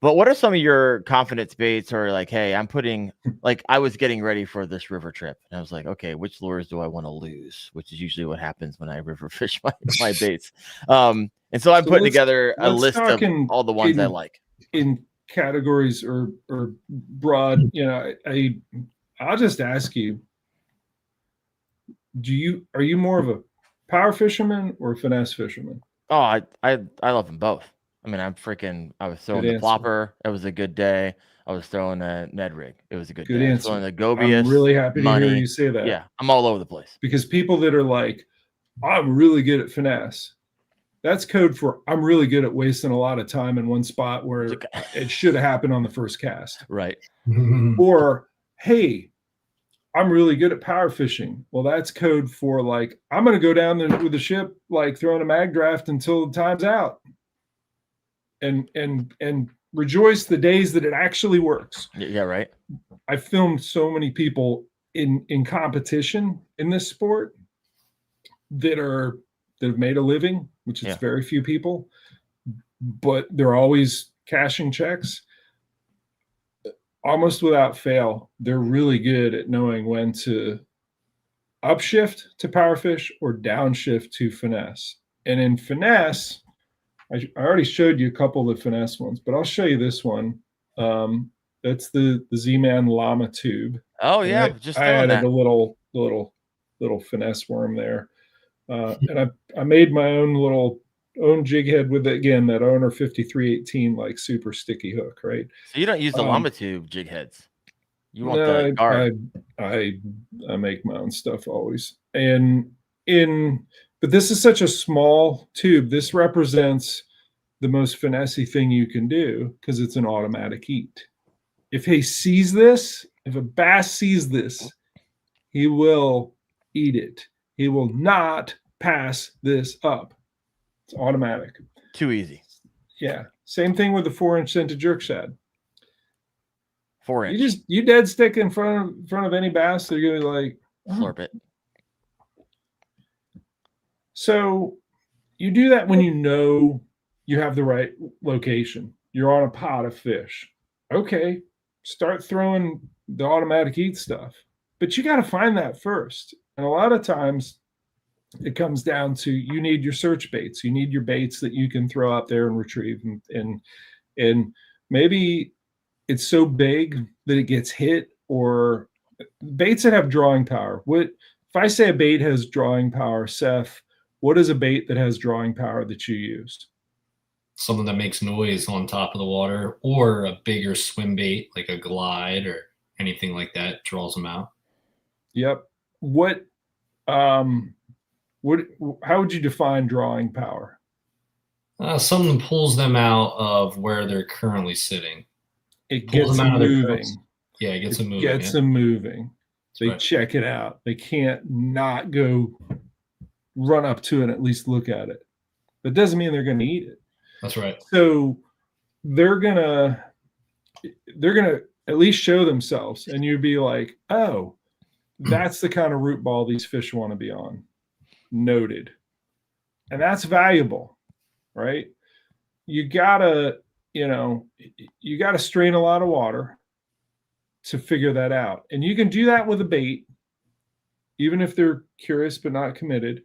But what are some of your confidence baits, or like, hey, I'm putting, like, I was getting ready for this river trip, and I was like, okay, which lures do I want to lose? Which is usually what happens when I river fish my baits. And so I'm putting together a list of all the ones I like. In categories or broad, I'll just ask you, are you more of a power fisherman or a finesse fisherman? Oh, I love them both. I mean, I was throwing the plopper. It was a good day. I was throwing a Ned rig. It was a good day. Answer. Throwing the Gobius. I'm really happy to hear you say that. Yeah, I'm all over the place. Because people that are like, I'm really good at finesse, That's code for I'm really good at wasting a lot of time in one spot where it should have happened on the first cast. Right. Or, hey, I'm really good at power fishing. Well, that's code for like, I'm going to go down there with the ship, like throwing a mag draft until the time's out. And rejoice the days that it actually works. Yeah, right. I filmed so many people in competition in this sport that have made a living, which is very few people, but they're always cashing checks. Almost without fail, they're really good at knowing when to upshift to power fish or downshift to finesse. And in finesse, I already showed you a couple of the finesse ones, but I'll show you this one. That's the Z-Man Llama tube. Oh yeah, I added a little finesse worm there, and I made my own jig head with, again, that Owner 5318 like super sticky hook, right? So you don't use the Llama tube jig heads. You want no, the guard. I make my own stuff always, but this is such a small tube. This represents the most finessey thing you can do because it's an automatic eat. If he sees this, if a bass sees this, he will eat it. He will not pass this up. It's automatic. Too easy. Yeah. Same thing with the 4-inch scented jerk shad. 4-inch. You dead stick in front of any bass, they're gonna be like, slurp it. So you do that when you know you have the right location. You're on a pot of fish. Okay, start throwing the automatic eat stuff. But you got to find that first. And a lot of times it comes down to you need your search baits. You need your baits that you can throw out there and retrieve. And maybe it's so big that it gets hit, or baits that have drawing power. If I say a bait has drawing power, Seth, what is a bait that has drawing power that you used? Something that makes noise on top of the water, or a bigger swim bait like a glide or anything like that draws them out. Yep. How would you define drawing power? Something pulls them out of where they're currently sitting. It gets them moving. Yeah, it gets them moving. Gets them moving. They right. Check it out. They can't not go run up to it and at least look at it. That doesn't mean they're going to eat it. That's right. So they're gonna at least show themselves, and you'd be like, oh, that's the kind of root ball these fish want to be on. Noted. And that's valuable, right? You gotta strain a lot of water to figure that out. And you can do that with a bait, even if they're curious but not committed.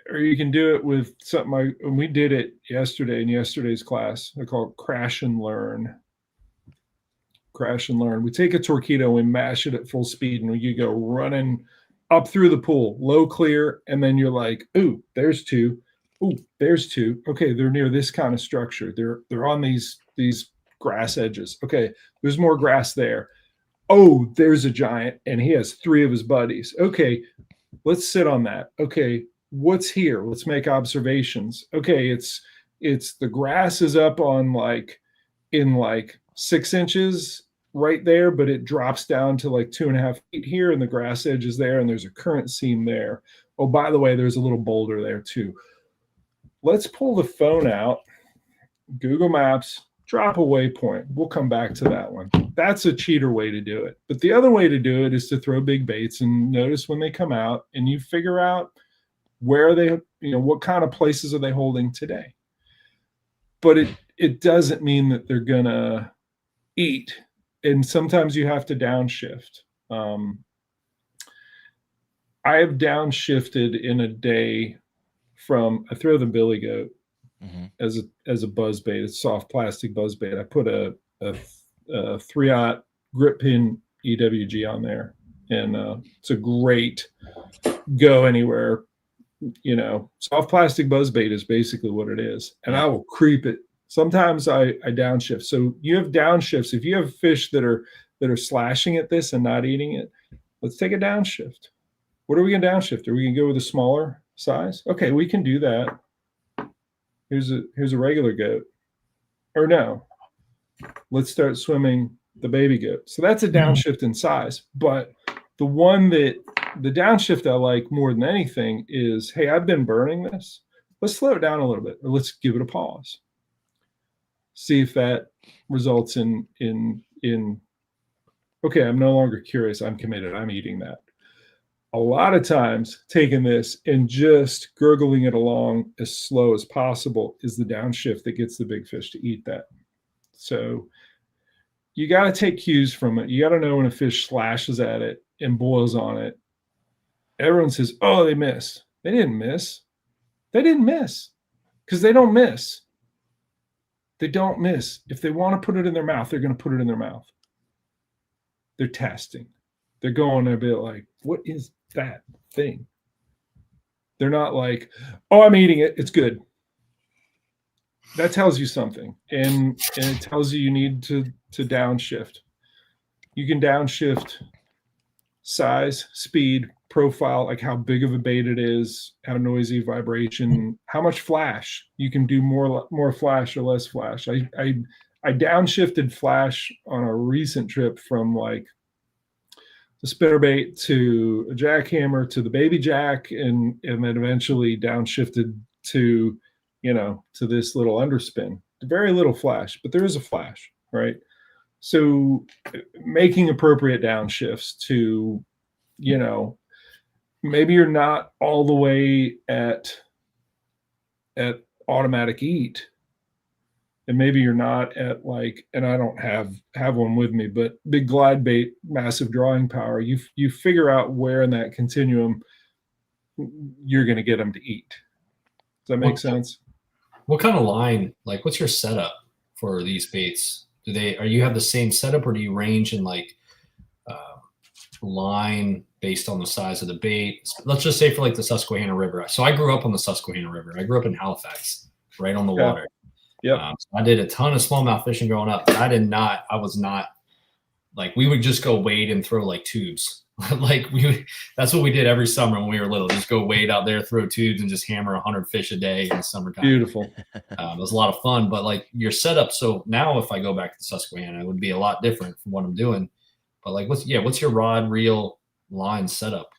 Or you can do it with something and we did it yesterday in yesterday's class. I call it crash and learn. Crash and learn. We take a Torqeedo, we mash it at full speed, and you go running up through the pool, low clear, and then you're like, ooh, there's two. Ooh, there's two. Okay, they're near this kind of structure. They're on these grass edges. Okay, there's more grass there. Oh, there's a giant, and he has 3 of his buddies. Okay, let's sit on that. Okay, what's here? Let's make observations. Okay, it's the grass is up on in 6 inches right there, but it drops down to 2.5 feet here, and the grass edge is there, and there's a current seam there. Oh, by the way, there's a little boulder there too. Let's pull the phone out, Google Maps, drop a waypoint. We'll come back to that one. That's a cheater way to do it. But the other way to do it is to throw big baits and notice when they come out, and you figure out where they, what kind of places are they holding today. But it doesn't mean that they're gonna eat. And sometimes you have to downshift. I have downshifted in a day I throw the billy goat as a buzz bait. It's soft plastic buzz bait. I put a 3/0 grip pin EWG on there, and it's a great go anywhere. Soft plastic buzz bait is basically what it is, and I will creep it. Sometimes I downshift. So you have downshifts. If you have fish that are slashing at this and not eating it, let's take a downshift. What are we going to downshift? Are we going to go with a smaller size. Okay, we can do that. Here's a regular goat. Or no, let's start swimming the baby goat. So that's a downshift in size. But the downshift I like more than anything is, hey, I've been burning this. Let's slow it down a little bit, or let's give it a pause. See if that results in okay, I'm no longer curious. I'm committed. I'm eating that. A lot of times, taking this and just gurgling it along as slow as possible is the downshift that gets the big fish to eat that. So you got to take cues from it. You got to know when a fish slashes at it and boils on it. Everyone says, oh, they missed. They didn't miss. They didn't miss because they don't miss. They don't miss. If they want to put it in their mouth, they're going to put it in their mouth. They're testing. They're going a bit like, what is that thing? They're not like, oh, I'm eating it. It's good. That tells you something. And it tells you need to downshift. You can downshift size, speed, profile, like how big of a bait it is, how noisy, vibration, how much flash. You can do more flash or less flash. I downshifted flash on a recent trip from like the spinnerbait to a jackhammer to the baby jack, and then eventually downshifted to, to this little underspin. Very little flash, but there is a flash, right? So making appropriate downshifts to, maybe you're not all the way at automatic eat, and maybe you're not at like, and I don't have one with me, but big glide bait, massive drawing power. You figure out where in that continuum you're going to get them to eat. Does that make sense? What kind of line, like what's your setup for these baits? Are you have the same setup, or do you range in like line based on the size of the bait? Let's just say for like the Susquehanna River. So I grew up on the Susquehanna River. I grew up in Halifax, right on the water. Yeah. So I did a ton of smallmouth fishing growing up. But I was not like, we would just go wade and throw like tubes. That's what we did every summer when we were little. Just go wade out there, throw tubes, and just hammer 100 fish a day in the summertime. Beautiful. It was a lot of fun, but like your setup. So now if I go back to Susquehanna, it would be a lot different from what I'm doing. But like, what's your rod, reel, line setup?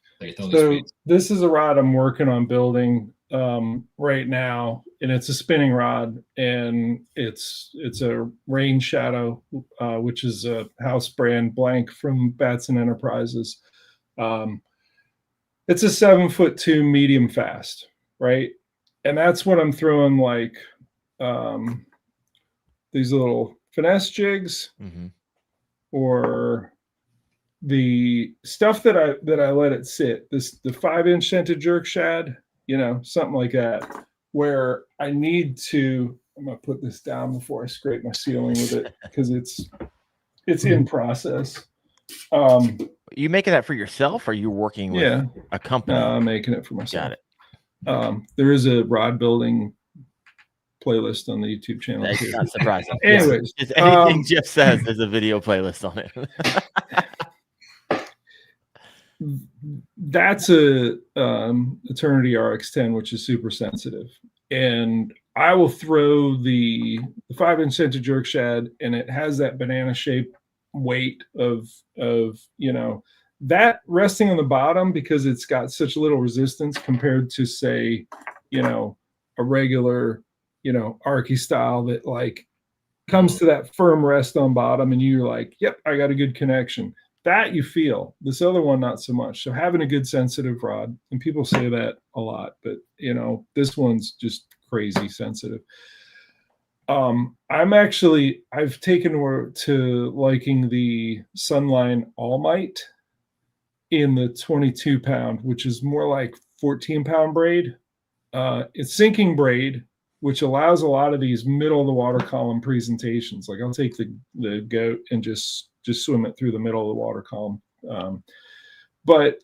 So this is a rod I'm working on building right now, and it's a spinning rod, and it's a Rain Shadow, which is a house brand blank from Batson Enterprises. It's a 7'2" medium fast, right? And that's what I'm throwing, like these little finesse jigs, or the stuff that I let it sit, the 5-inch scented jerk shad, something like that, where I need to, I'm going to put this down before I scrape my ceiling with it, because it's in process. You making that for yourself, or are you working with a company? I'm making it for myself. Got it. There is a rod building playlist on the YouTube channel. That's not surprising. Anyways, anything Jeff says, there's a video playlist on it. That's a Eternity RX10, which is super sensitive, and I will throw the 5-inch scented jerk shad, and it has that banana shaped weight of that resting on the bottom, because it's got such little resistance compared to, say, a regular Arky style that like comes to that firm rest on bottom, and you're like, yep, I got a good connection. That you feel. This other one, not so much. So having a good sensitive rod, and people say that a lot, but this one's just crazy sensitive. I've taken to liking the Sunline All Might in the 22 pound, which is more like 14 pound braid. It's sinking braid, which allows a lot of these middle of the water column presentations. Like I'll take the goat and just swim it through the middle of the water column. But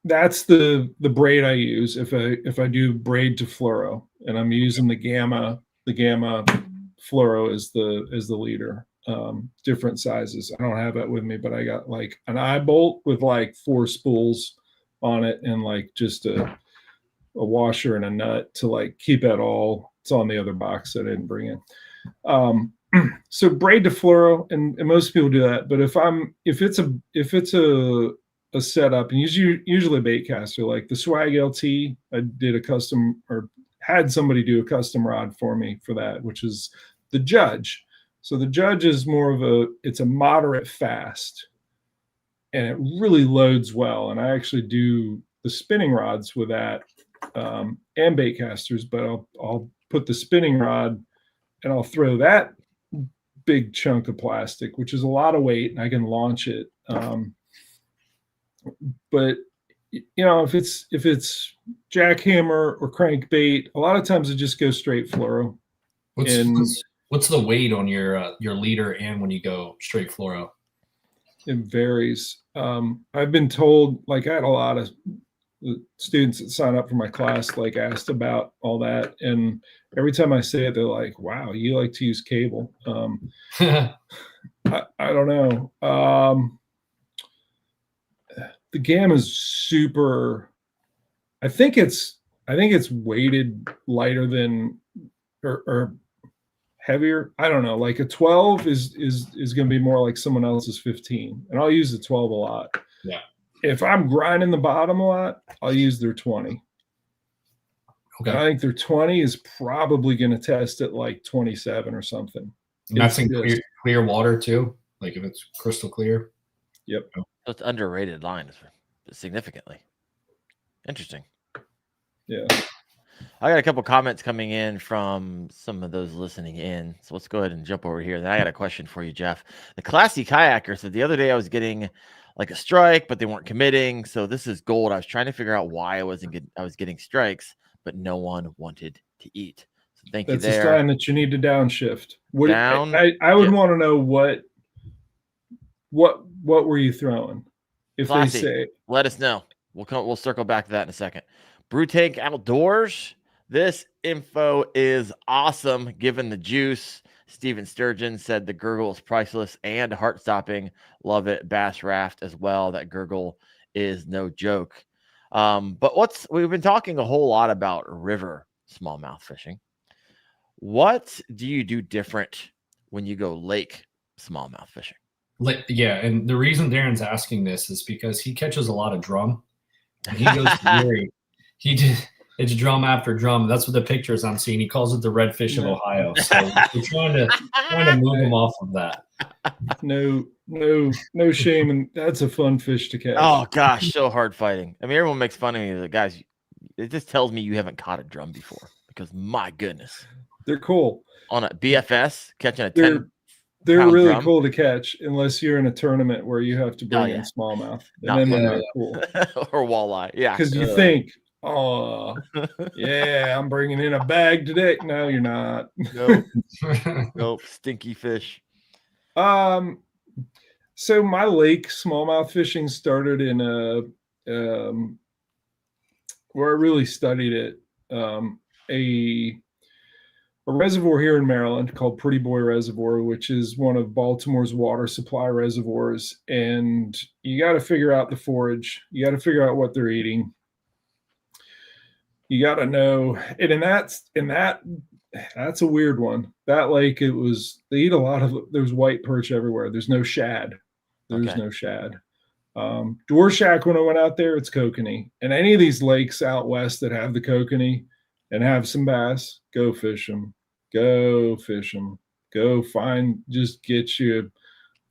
that's the braid I use if I do braid to fluoro, and I'm using the gamma fluoro as the leader. different sizes. I don't have that with me, but I got like an eye bolt with like 4 spools on it and like just a washer and a nut to like keep it all. It's on the other box that I didn't bring in. So braid to fluoro, and most people do that. But if it's a setup, and usually a bait caster, like the Swag LT, I did a custom, or had somebody do a custom rod for me for that, which is the Judge. So the Judge is more of it's a moderate fast, and it really loads well. And I actually do the spinning rods with that, and bait casters, but I'll put the spinning rod and I'll throw that big chunk of plastic, which is a lot of weight, and I can launch it. But if it's jackhammer or crankbait, a lot of times it just goes straight fluoro. What's the weight on your leader and when you go straight fluoro? It varies. I've been told, like, I had a lot of students that sign up for my class, like, asked about all that, and every time I say it, they're like, "Wow, you like to use cable." I don't know. The GAM is super. I think it's weighted lighter than or heavier. I don't know. Like a 12 is going to be more like someone else's 15, and I'll use the 12 a lot. Yeah. If I'm grinding the bottom a lot, I'll use their 20. Okay. And I think their 20 is probably going to test at like 27 or something. And that's in clear water too? Like if it's crystal clear? Yep. So it's underrated line significantly. Interesting. Yeah. I got a couple comments coming in from some of those listening in. So let's go ahead and jump over here. Then I got a question for you, Jeff. The Classy Kayaker said the other day I was getting like a strike, but they weren't committing. So this is gold. I was trying to figure out why I was getting strikes, but no one wanted to eat. So thank you there. That's a sign that you need to downshift. I would want to know what were you throwing? If Classy, they say, let us know. We'll circle back to that in a second. Brew Tank Outdoors. This info is awesome. Given the juice, Steven Sturgeon said the gurgle is priceless and heart-stopping. Love it. Bass Raft as well. That gurgle is no joke. But we've been talking a whole lot about river smallmouth fishing. What do you do different when you go lake smallmouth fishing? Yeah, and the reason Darren's asking this is because he catches a lot of drum. And he goes to it's drum after drum. That's what the pictures I'm seeing. He calls it the redfish of Ohio. So we're trying to move him off of that. No shame, and that's a fun fish to catch. Oh gosh, so hard fighting. I mean, everyone makes fun of me. The guys, it just tells me you haven't caught a drum before, because my goodness, they're cool on a BFS catching a 10. They're really drum. Cool to catch, unless you're in a tournament where you have to bring in smallmouth, and then they're not cool. Or walleye, yeah. Because you think, oh, yeah, I'm bringing in a bag today. No, you're not. Nope, stinky fish. So my lake smallmouth fishing started in where I really studied it. A reservoir here in Maryland called Pretty Boy Reservoir, which is one of Baltimore's water supply reservoirs. And you got to figure out the forage. You got to figure out what they're eating. You got to know, that's a weird one. That lake, they eat a lot of, there's white perch everywhere. There's no shad. No shad. Dwarshak, when I went out there, it's kokanee. And any of these lakes out west that have the kokanee and have some bass, go fish them. Go find, just get you a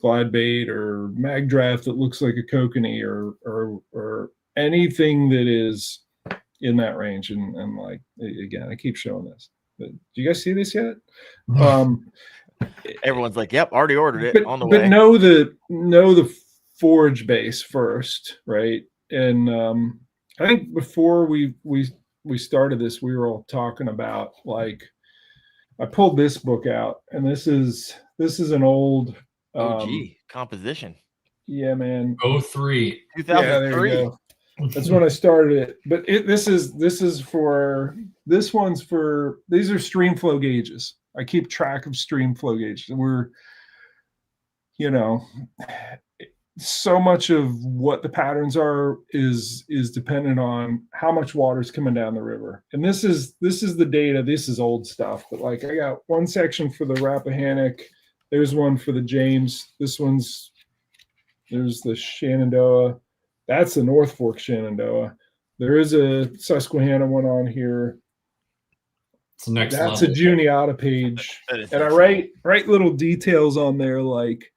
glide bait or mag draft that looks like a kokanee or anything that is in that range. And like, again, I keep showing this. But do you guys see this yet? Everyone's like, yep, already ordered it on the way. But know the forage base first, right? And I think before we started this, we were all talking about, like, I pulled this book out, and this is an old OG composition. Yeah, man. 2003. Yeah, there you go. That's when I started it. But these are stream flow gauges. I keep track of stream flow gauges. so much of what the patterns are is dependent on how much water is coming down the river. And this is the data. This is old stuff, but like I got one section for the Rappahannock. There's one for the James. There's the Shenandoah. That's the North Fork Shenandoah. There is a Susquehanna one on here. That's level. A Juniata page. And I write little details on there like,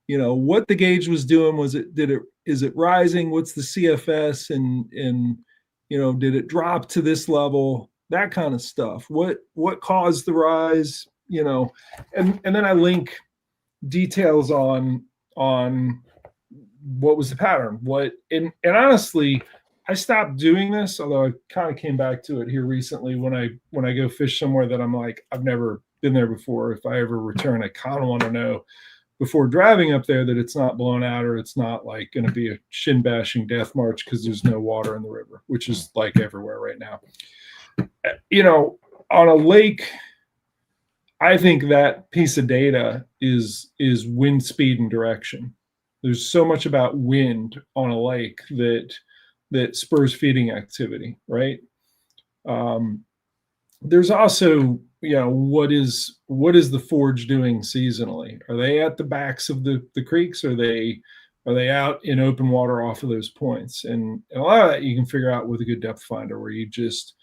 what the gauge was doing. Is it rising? What's the CFS? And did it drop to this level? That kind of stuff. What caused the rise? And then I link details on what was the pattern. And honestly, I stopped doing this, although I kind of came back to it here recently when I go fish somewhere that I'm like, I've never been there before. If I ever return, I kind of want to know before driving up there that it's not blown out or it's not like going to be a shin bashing death march because there's no water in the river, which is like everywhere right now. On a lake, I think that piece of data is wind speed and direction. There's so much about wind on a lake that spurs feeding activity, right? There's also, what is the forge doing seasonally? Are they at the backs of the creeks? Are they out in open water off of those points? And a lot of that you can figure out with a good depth finder, where you just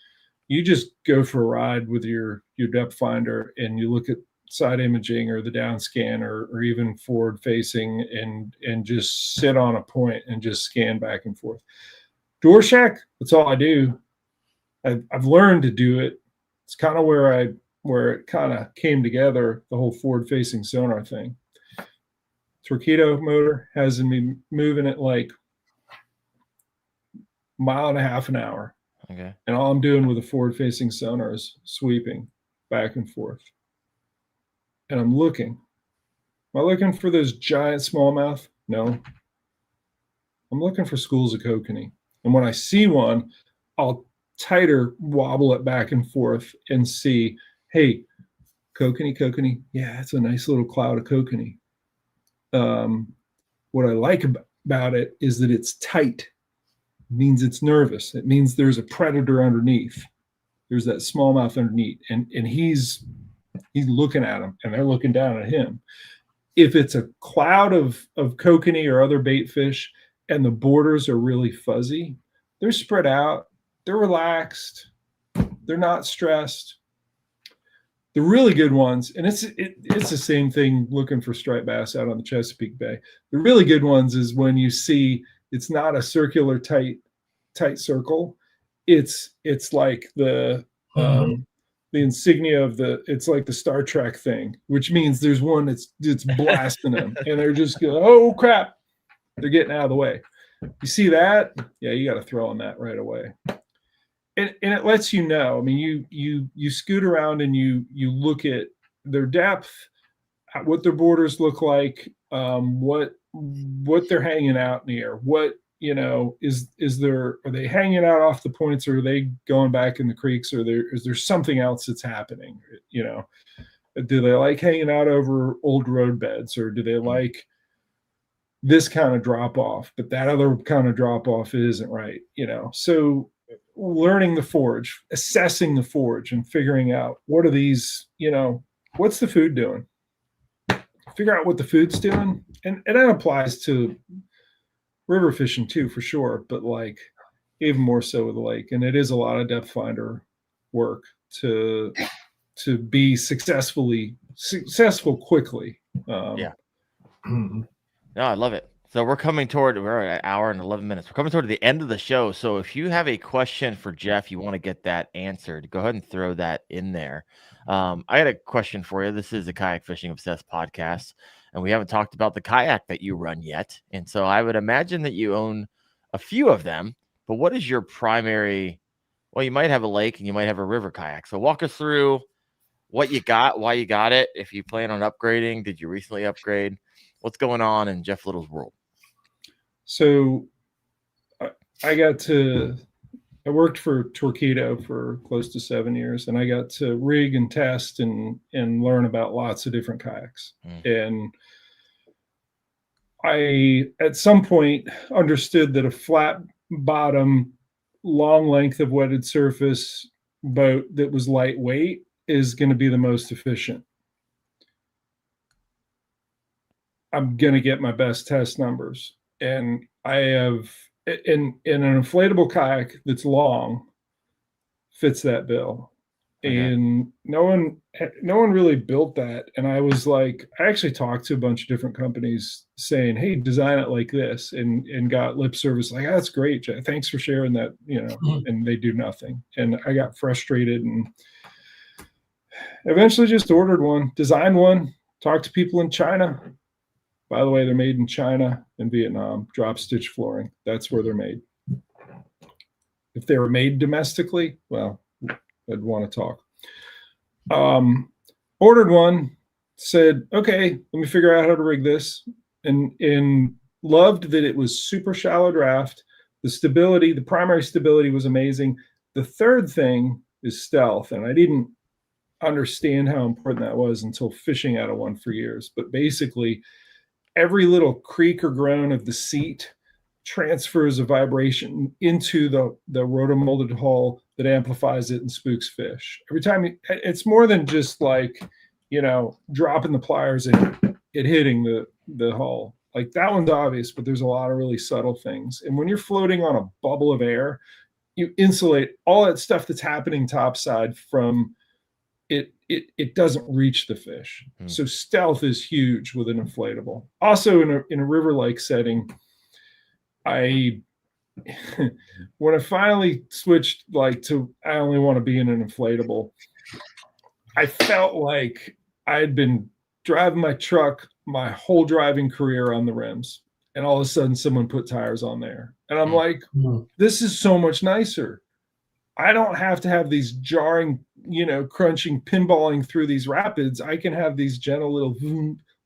go for a ride with your depth finder and you look at side imaging or the down scan or even forward facing and just sit on a point and just scan back and forth. Door shack, that's all I do. I've learned to do it. It's kind of where it kind of came together, the whole forward-facing sonar thing. Torpedo motor has me moving at like 1.5 miles an hour. Okay. And all I'm doing with a forward-facing sonar is sweeping back and forth. And I'm looking. Am I looking for those giant smallmouth? No. I'm looking for schools of kokanee. And when I see one, I'll tighter wobble it back and forth and see, hey, kokanee. Yeah, it's a nice little cloud of kokanee. What I like about it is that it's tight. It means it's nervous. It means there's a predator underneath. There's that smallmouth underneath. And he's looking at them and they're looking down at him. If it's a cloud of kokanee or other bait fish and the borders are really fuzzy, they're spread out, they're relaxed, they're not stressed. The really good ones, and it's the same thing looking for striped bass out on the Chesapeake Bay. The really good ones is when you see it's not a circular tight circle. It's like the insignia of it's like the Star Trek thing, which means there's one that's blasting them, and they're just going, oh crap, they're getting out of the way. You see that? Yeah, you got to throw on that right away. And it lets you know. I mean, you scoot around and you look at their depth, what their borders look like, what they're hanging out near, what are they hanging out off the points, or are they going back in the creeks, or is there something else that's happening? Do they like hanging out over old road beds, or do they like this kind of drop off, but that other kind of drop off isn't right? So learning the forage, assessing the forage, and figuring out what are these, what's the food doing? Figure out what the food's doing, and that applies to river fishing too, for sure, but like even more so with the lake. And it is a lot of depth finder work to be successful quickly. Yeah. No, I love it. So we're at an hour and 11 minutes. We're coming toward the end of the show. So if you have a question for Jeff, you want to get that answered, go ahead and throw that in there. I got a question for you. This is a Kayak Fishing Obsessed podcast, and we haven't talked about the kayak that you run yet. And so I would imagine that you own a few of them, but what is your primary? Well, you might have a lake and you might have a river kayak. So walk us through what you got, why you got it, if you plan on upgrading, did you recently upgrade? What's going on in Jeff Little's world? So I worked for Torpedo for close to 7 years, and I got to rig and test and learn about lots of different kayaks. And I at some point understood that a flat bottom, long length of wetted surface boat that was lightweight is going to be the most efficient. I'm going to get my best test numbers. And I have in an inflatable kayak that's long fits that bill. Okay. And no one really built that. And I was like, I actually talked to a bunch of different companies saying, hey, design it like this, and got lip service like, oh, that's great, Jeff. Thanks for sharing that, and they do nothing. And I got frustrated and eventually just ordered one, designed one, talked to people in China. By the way, they're made in China and Vietnam, drop stitch flooring. That's where they're made. If they were made domestically, well, I'd want to talk. Ordered one, said, okay, let me figure out how to rig this. And loved that it was super shallow draft. The stability, the primary stability was amazing. The third thing is stealth. And I didn't understand how important that was until fishing out of one for years. But basically, every little creak or groan of the seat transfers a vibration into the rotomolded hull that amplifies it and spooks fish. Every time it's more than just like, dropping the pliers and it hitting the hull. Like that one's obvious, but there's a lot of really subtle things. And when you're floating on a bubble of air, you insulate all that stuff that's happening topside from it. It doesn't reach the fish. So stealth is huge with an inflatable. Also in a river-like setting, when I finally switched to I only want to be in an inflatable, I felt like I had been driving my truck my whole driving career on the rims, and all of a sudden someone put tires on there, and I'm like, this is so much nicer. I don't have to have these jarring, crunching, pinballing through these rapids. I can have these gentle little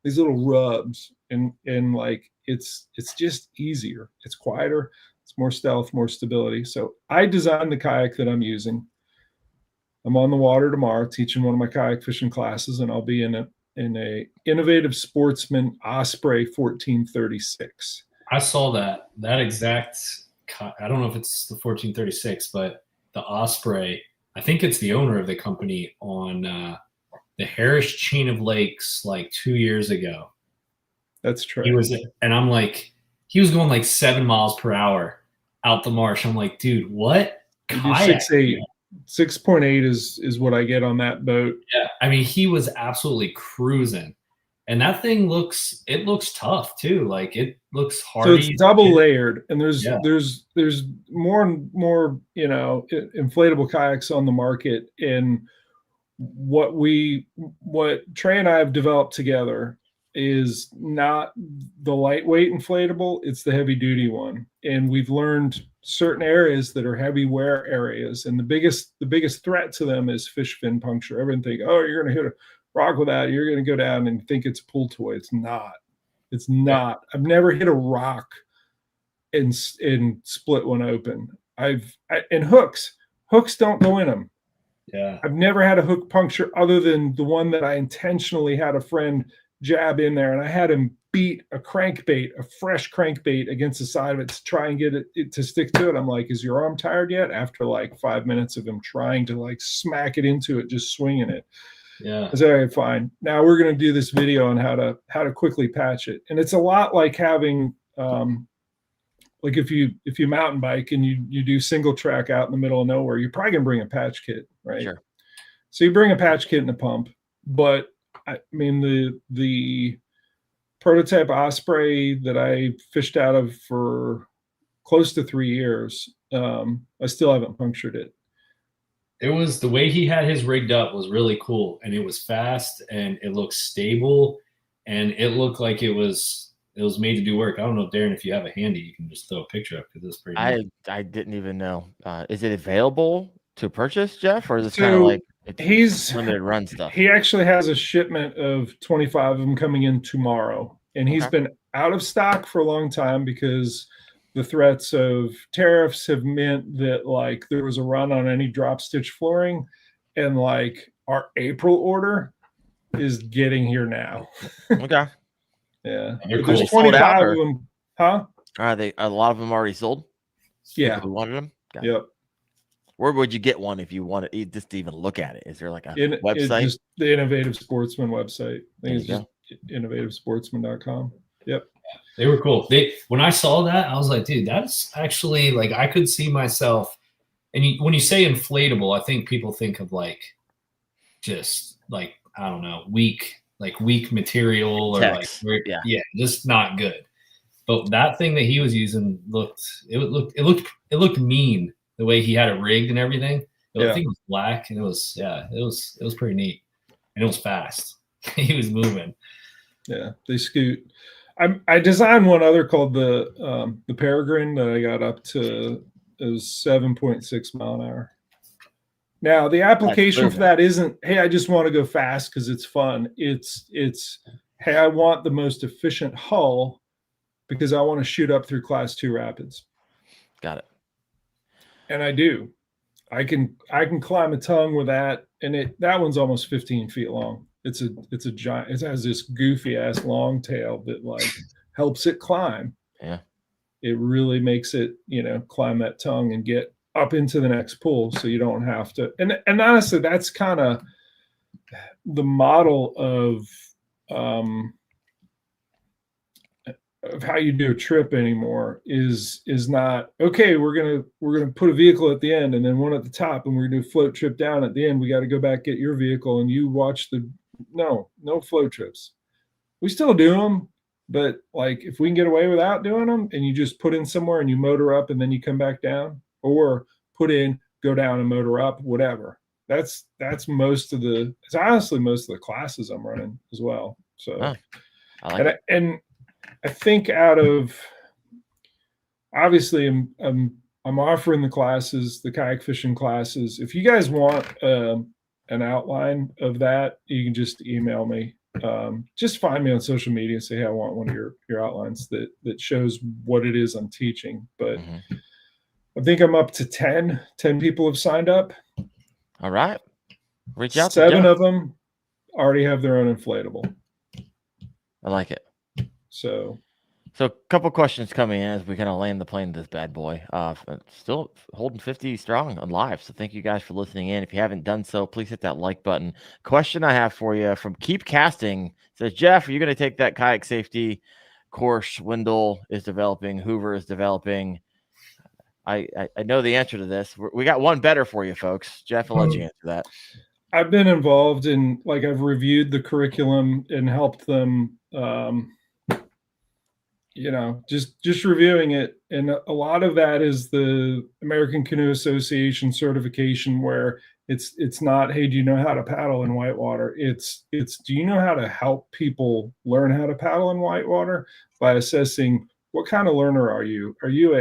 these little rubs, and like it's just easier. It's quieter. It's more stealth, more stability. So I designed the kayak that I'm using. I'm on the water tomorrow teaching one of my kayak fishing classes, and I'll be in a Innovative Sportsman Osprey 1436. I saw that exact. I don't know if it's the 1436, but the Osprey. I think it's the owner of the company on the Harris Chain of Lakes like 2 years ago. That's true. And I'm like, he was going like 7 miles per hour out the marsh. I'm like, dude, what? 6.8. 6.8 is what I get on that boat. Yeah, I mean, he was absolutely cruising, and that thing looks tough too. Like it looks hardy. So it's double layered, and there's more and more inflatable kayaks on the market. And what Trey and I have developed together is not the lightweight inflatable, it's the heavy duty one. And we've learned certain areas that are heavy wear areas, and the biggest threat to them is fish fin puncture. Everyone think, oh, you're going to hit a rock with that, you're going to go down and think it's a pull toy. It's not. I've never hit a rock and split one open. And hooks don't go in them. Yeah, I've never had a hook puncture other than the one that I intentionally had a friend jab in there, and I had him beat a fresh crankbait against the side of it to try and get it to stick to it. I'm like, is your arm tired yet? After like 5 minutes of him trying to like smack it into it, just swinging it. Yeah. I said, all right, fine. Now we're going to do this video on how to quickly patch it. And it's a lot like having, like if you mountain bike and you do single track out in the middle of nowhere, you're probably gonna bring a patch kit, right? Sure. So you bring a patch kit and a pump, but I mean the prototype Osprey that I fished out of for close to 3 years, I still haven't punctured it. It was the way he had his rigged up was really cool, and it was fast and it looked stable, and it looked like it was made to do work. I don't know, Darren, if you have a handy, you can just throw a picture up because it's pretty neat. I didn't even know. Is it available to purchase, Jeff, or is it kind of like he's limited run stuff? He actually has a shipment of 25 of them coming in tomorrow, and he's been out of stock for a long time because the threats of tariffs have meant that like there was a run on any drop stitch flooring, and like our April order is getting here now. Okay. Yeah. They're There's cool. 25 of them. Huh? Are they a lot of them already sold? Yeah. People who wanted them? Got it. Yep. Where would you get one if you wanted just to even look at it? Is there like a It's website? just the Innovative Sportsman website. I think it's There just innovativesportsman.com. Yep. They were cool. When I saw that, I was like, dude, that's actually like I could see myself. And when you say inflatable, I think people think of like just like I don't know, weak material or Text. like just not good. But that thing that he was using it looked mean the way he had it rigged and everything. I think it was black and it was pretty neat and it was fast. He was moving. Yeah, they scoot. I designed one other called the Peregrine that I got up to. It was 7.6 mile an hour. Now the application for that isn't, hey, I just want to go fast because it's fun. It's hey, I want the most efficient hull because I want to shoot up through Class 2 rapids. Got it. And I do. I can climb a tongue with that, and that one's almost 15 feet long. It's a giant. It has this goofy ass long tail that like helps it climb. Yeah. It really makes it, climb that tongue and get up into the next pool, so you don't have to. And honestly, that's kind of the model of how you do a trip anymore. Is not okay. We're gonna put a vehicle at the end and then one at the top, and we're gonna do a float trip down at the end. We got to go back, get your vehicle, and you watch no float trips. We still do them. But like if we can get away without doing them and you just put in somewhere and you motor up and then you come back down, or put in, go down and motor up, whatever. That's it's honestly most of the classes I'm running as well. So and I think out of obviously I'm offering the classes, the kayak fishing classes. If you guys want an outline of that, you can just email me. Just find me on social media and say, hey, I want one of your outlines that shows what it is I'm teaching. But I think I'm up to 10 people have signed up. All right. Reach out. 7 of them already have their own inflatable. I like it. So a couple questions coming in as we kind of land the plane to this bad boy. Still holding 50 strong on live. So thank you guys for listening in. If you haven't done so, please hit that like button. Question I have for you from Keep Casting says, Jeff, are you going to take that kayak safety course Wendell is developing, Hoover is developing? I know the answer to this. We got one better for you, folks. Jeff, I'll let you answer that. I've been involved in, I've reviewed the curriculum and helped them, just reviewing it. And a lot of that is the American Canoe Association certification, where it's not, hey, do you know how to paddle in whitewater? It's do you know how to help people learn how to paddle in whitewater by assessing what kind of learner are you? Are you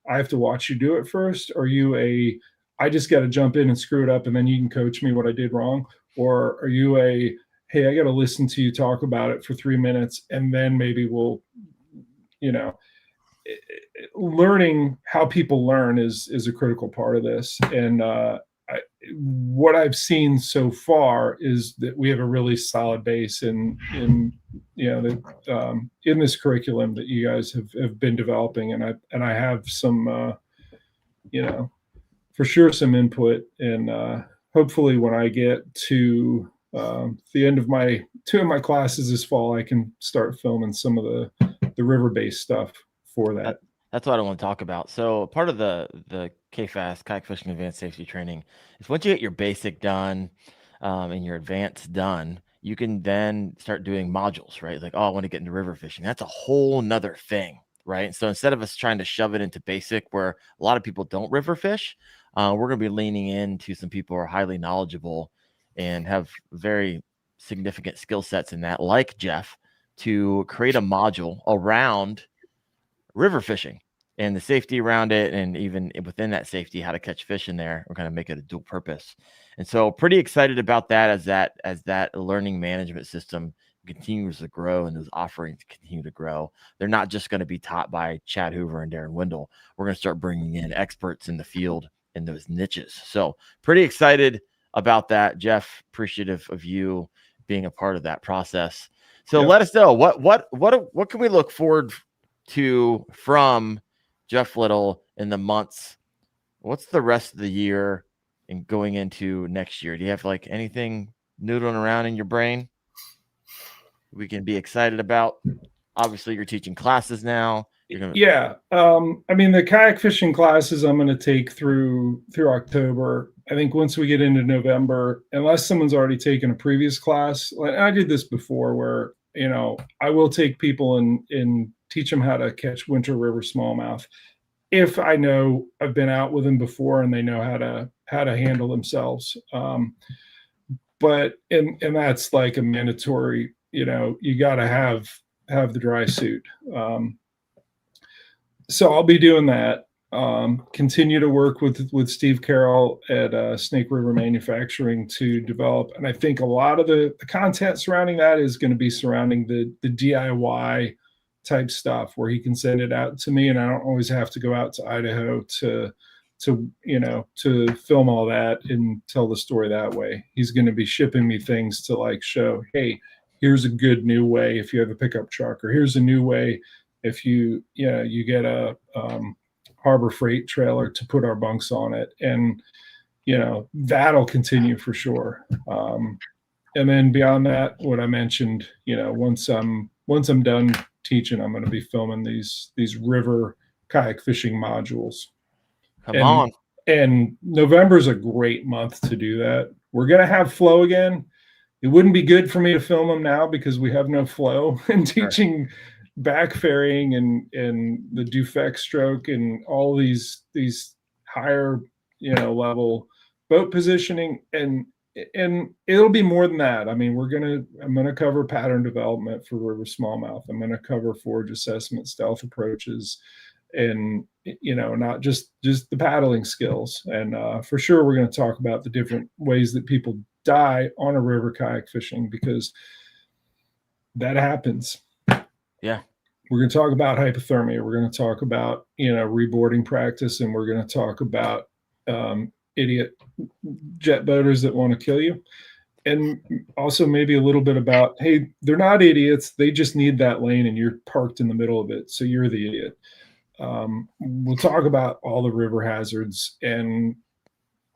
I have to watch you do it first? Or are you I just got to jump in and screw it up and then you can coach me what I did wrong? Or are you hey, I got to listen to you talk about it for 3 minutes and then maybe we'll, learning how people learn is a critical part of this. And what I've seen so far is that we have a really solid base in this curriculum that you guys have been developing, and I have some for sure some input, and hopefully when I get to the end of my 2 of my classes this fall, I can start filming some of the river-based stuff for that. That's what I want to talk about. So part of the KFAS, Kayak Fishing Advanced Safety Training, is once you get your basic done and your advanced done, you can then start doing modules, right? Like, I want to get into river fishing. That's a whole nother thing, right? So instead of us trying to shove it into basic, where a lot of people don't river fish, we're going to be leaning into some people who are highly knowledgeable and have very significant skill sets in that, like Jeff, to create a module around river fishing and the safety around it, and even within that safety, how to catch fish in there. We're going to make it a dual purpose. And so pretty excited about that as that learning management system continues to grow and those offerings continue to grow. They're not just going to be taught by Chad Hoover and Darren Wendell. We're going to start bringing in experts in the field in those niches. So pretty excited about that. Jeff, appreciative of you being a part of that process. So let us know what can we look forward to from Jeff Little in the months. What's the rest of the year and going into next year? Do you have like anything noodling around in your brain we can be excited about? Obviously, you're teaching classes now. Yeah. I mean, the kayak fishing classes I'm going to take through October. I think once we get into November, unless someone's already taken a previous class, like I did this before where, I will take people and teach them how to catch winter river smallmouth. If I know I've been out with them before and they know how to handle themselves. But that's like a mandatory, you got to have the dry suit. So I'll be doing that. Continue to work with Steve Carroll at Snake River Manufacturing to develop. And I think a lot of the content surrounding that is going to be surrounding the DIY type stuff where he can send it out to me and I don't always have to go out to Idaho to film all that and tell the story that way. He's going to be shipping me things to like show, hey, here's a good new way if you have a pickup truck, or here's a new way if you get a Harbor Freight trailer to put our bunks on it. And, that'll continue for sure. And then beyond that, what I mentioned, once I'm done teaching, I'm going to be filming these river kayak fishing modules. Come on. And November is a great month to do that. We're going to have flow again. It wouldn't be good for me to film them now because we have no flow and teaching back ferrying and the Dufek stroke and all these higher, level boat positioning. And it'll be more than that. I mean, I'm going to cover pattern development for river smallmouth. I'm going to cover forage assessment, stealth approaches, and, not just the paddling skills. And for sure, we're going to talk about the different ways that people die on a river kayak fishing, because that happens. Yeah. We're going to talk about hypothermia. We're going to talk about, reboarding practice, and we're going to talk about idiot jet boaters that want to kill you. And also maybe a little bit about, hey, they're not idiots. They just need that lane and you're parked in the middle of it. So you're the idiot. We'll talk about all the river hazards and,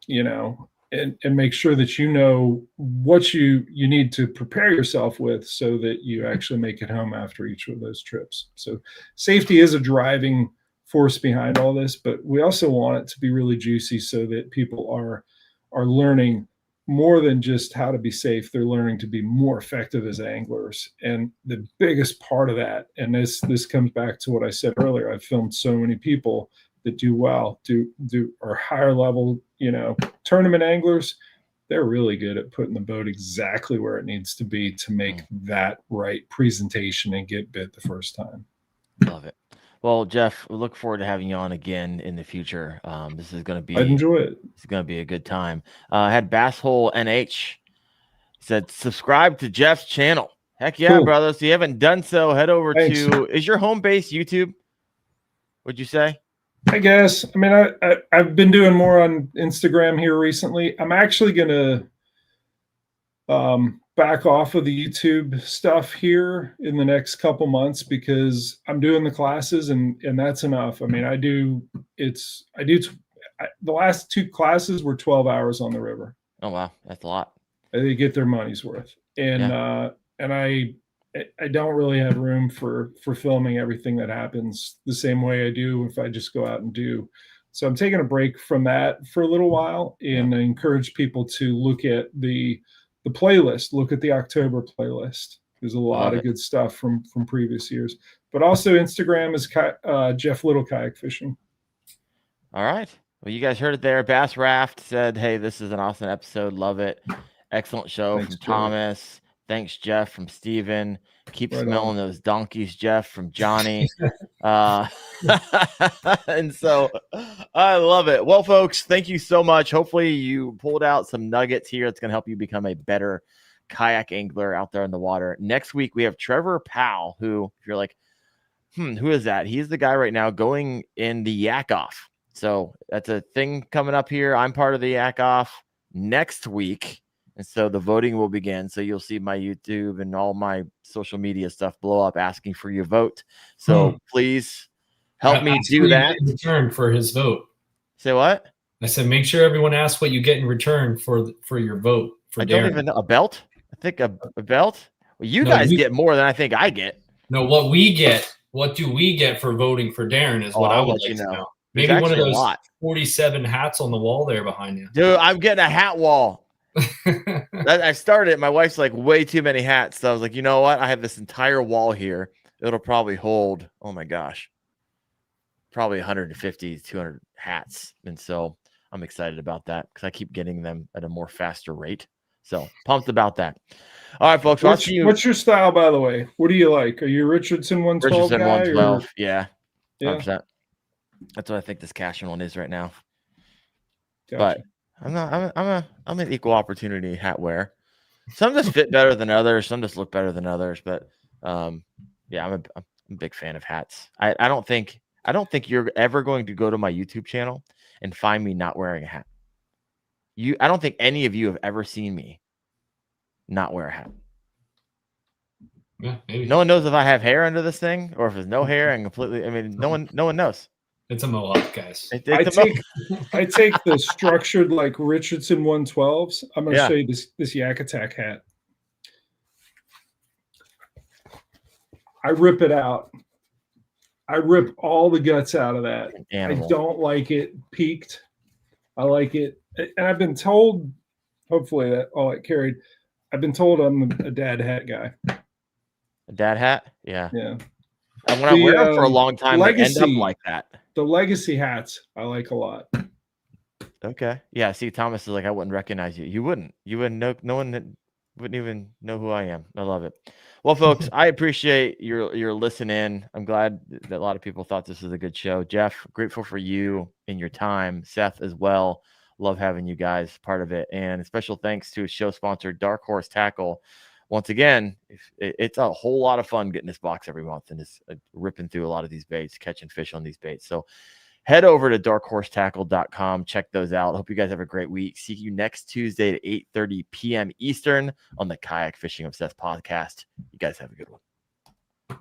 and make sure that you know what you need to prepare yourself with so that you actually make it home after each of those trips. So safety is a driving force behind all this, but we also want it to be really juicy so that people are learning more than just how to be safe. They're learning to be more effective as anglers. And the biggest part of that, and this comes back to what I said earlier, I've filmed so many people that do well, are higher level, tournament anglers. They're really good at putting the boat exactly where it needs to be to make that right presentation and get bit the first time. Love it. Well, Jeff, we look forward to having you on again in the future. This is going to be, I'd enjoy it. It's going to be a good time. I had Basshole NH said, subscribe to Jeff's channel. Heck yeah, Cool. brothers. If you haven't done so, head over Thanks. is your home base YouTube? Would you say? I guess. I mean, I've been doing more on Instagram here recently. I'm actually going to back off of the YouTube stuff here in the next couple months because I'm doing the classes and that's enough. I mean, the last 2 classes were 12 hours on the river. Oh, wow. That's a lot. They get their money's worth. And, and I don't really have room for filming everything that happens the same way I do if I just go out and do. So I'm taking a break from that for a little while, and I encourage people to look at the playlist, look at the October playlist. There's a lot of good stuff from previous years, but also Instagram is Jeff Little Kayak Fishing. All right. Well, you guys heard it there. Bass Raft said, hey, this is an awesome episode. Love it. Excellent show. Thanks, from Thomas. Jeff. Thanks, Jeff, from Steven. Keep smelling those donkeys, Jeff, from Johnny. And so I love it. Well, folks, thank you so much. Hopefully you pulled out some nuggets here. It's going to help you become a better kayak angler out there in the water. Next week, we have Trevor Powell, who, if you're like, who is that? He's the guy right now going in the Yak Off. So that's a thing coming up here. I'm part of the Yak Off next week. And so the voting will begin. So you'll see my YouTube and all my social media stuff blow up asking for your vote. So please help me do that. In return for his vote. Say what? I said, make sure everyone asks what you get in return for your vote for I Darren. don't even know. A belt? I think a belt? Well, you guys get more than I think I get. No, what we get, what do we get for voting for Darren is what I would like to know. Maybe one of those 47 hats on the wall there behind you. Dude, I'm getting a hat wall. I started it. My wife's like, way too many hats. So I was like, you know what? I have this entire wall here. It'll probably hold, oh my gosh, probably 150, 200 hats. And so I'm excited about that because I keep getting them at a more faster rate. So pumped about that. All right, folks. What's your style, by the way? What do you like? Are you a Richardson 112 Richardson guy? 112. Yeah. 100%. Yeah. That's what I think this Cashion one is right now. Gotcha. But I'm an equal opportunity hat wearer. Some just fit better than others. Some just look better than others. But yeah, I'm a big fan of hats. I don't think you're ever going to go to my YouTube channel and find me not wearing a hat. I don't think any of you have ever seen me not wear a hat. Yeah, maybe. No one knows if I have hair under this thing or if there's no hair and completely. I mean, no one knows. It's a mohawk, guys. I take the structured like Richardson 112s. I'm going to show you this Yak Attack hat. I rip it out. I rip all the guts out of that. Animal. I don't like it peaked. I like it. And I've been told, hopefully that all it carried, I've been told I'm a dad hat guy. A dad hat? Yeah. Yeah. And when I wear them for a long time, they end up like that. The legacy hats I like a lot. Okay. Yeah. See, Thomas is like, I wouldn't recognize you. You wouldn't know. No one wouldn't even know who I am. I love it. Well, folks, I appreciate your listening. I'm glad that a lot of people thought this was a good show. Jeff, grateful for you and your time. Seth as well. Love having you guys part of it. And a special thanks to show sponsor Dark Horse Tackle. Once again, it's a whole lot of fun getting this box every month and just ripping through a lot of these baits, catching fish on these baits. So head over to darkhorsetackle.com. Check those out. Hope you guys have a great week. See you next Tuesday at 8:30 p.m. Eastern on the Kayak Fishing Obsessed podcast. You guys have a good one.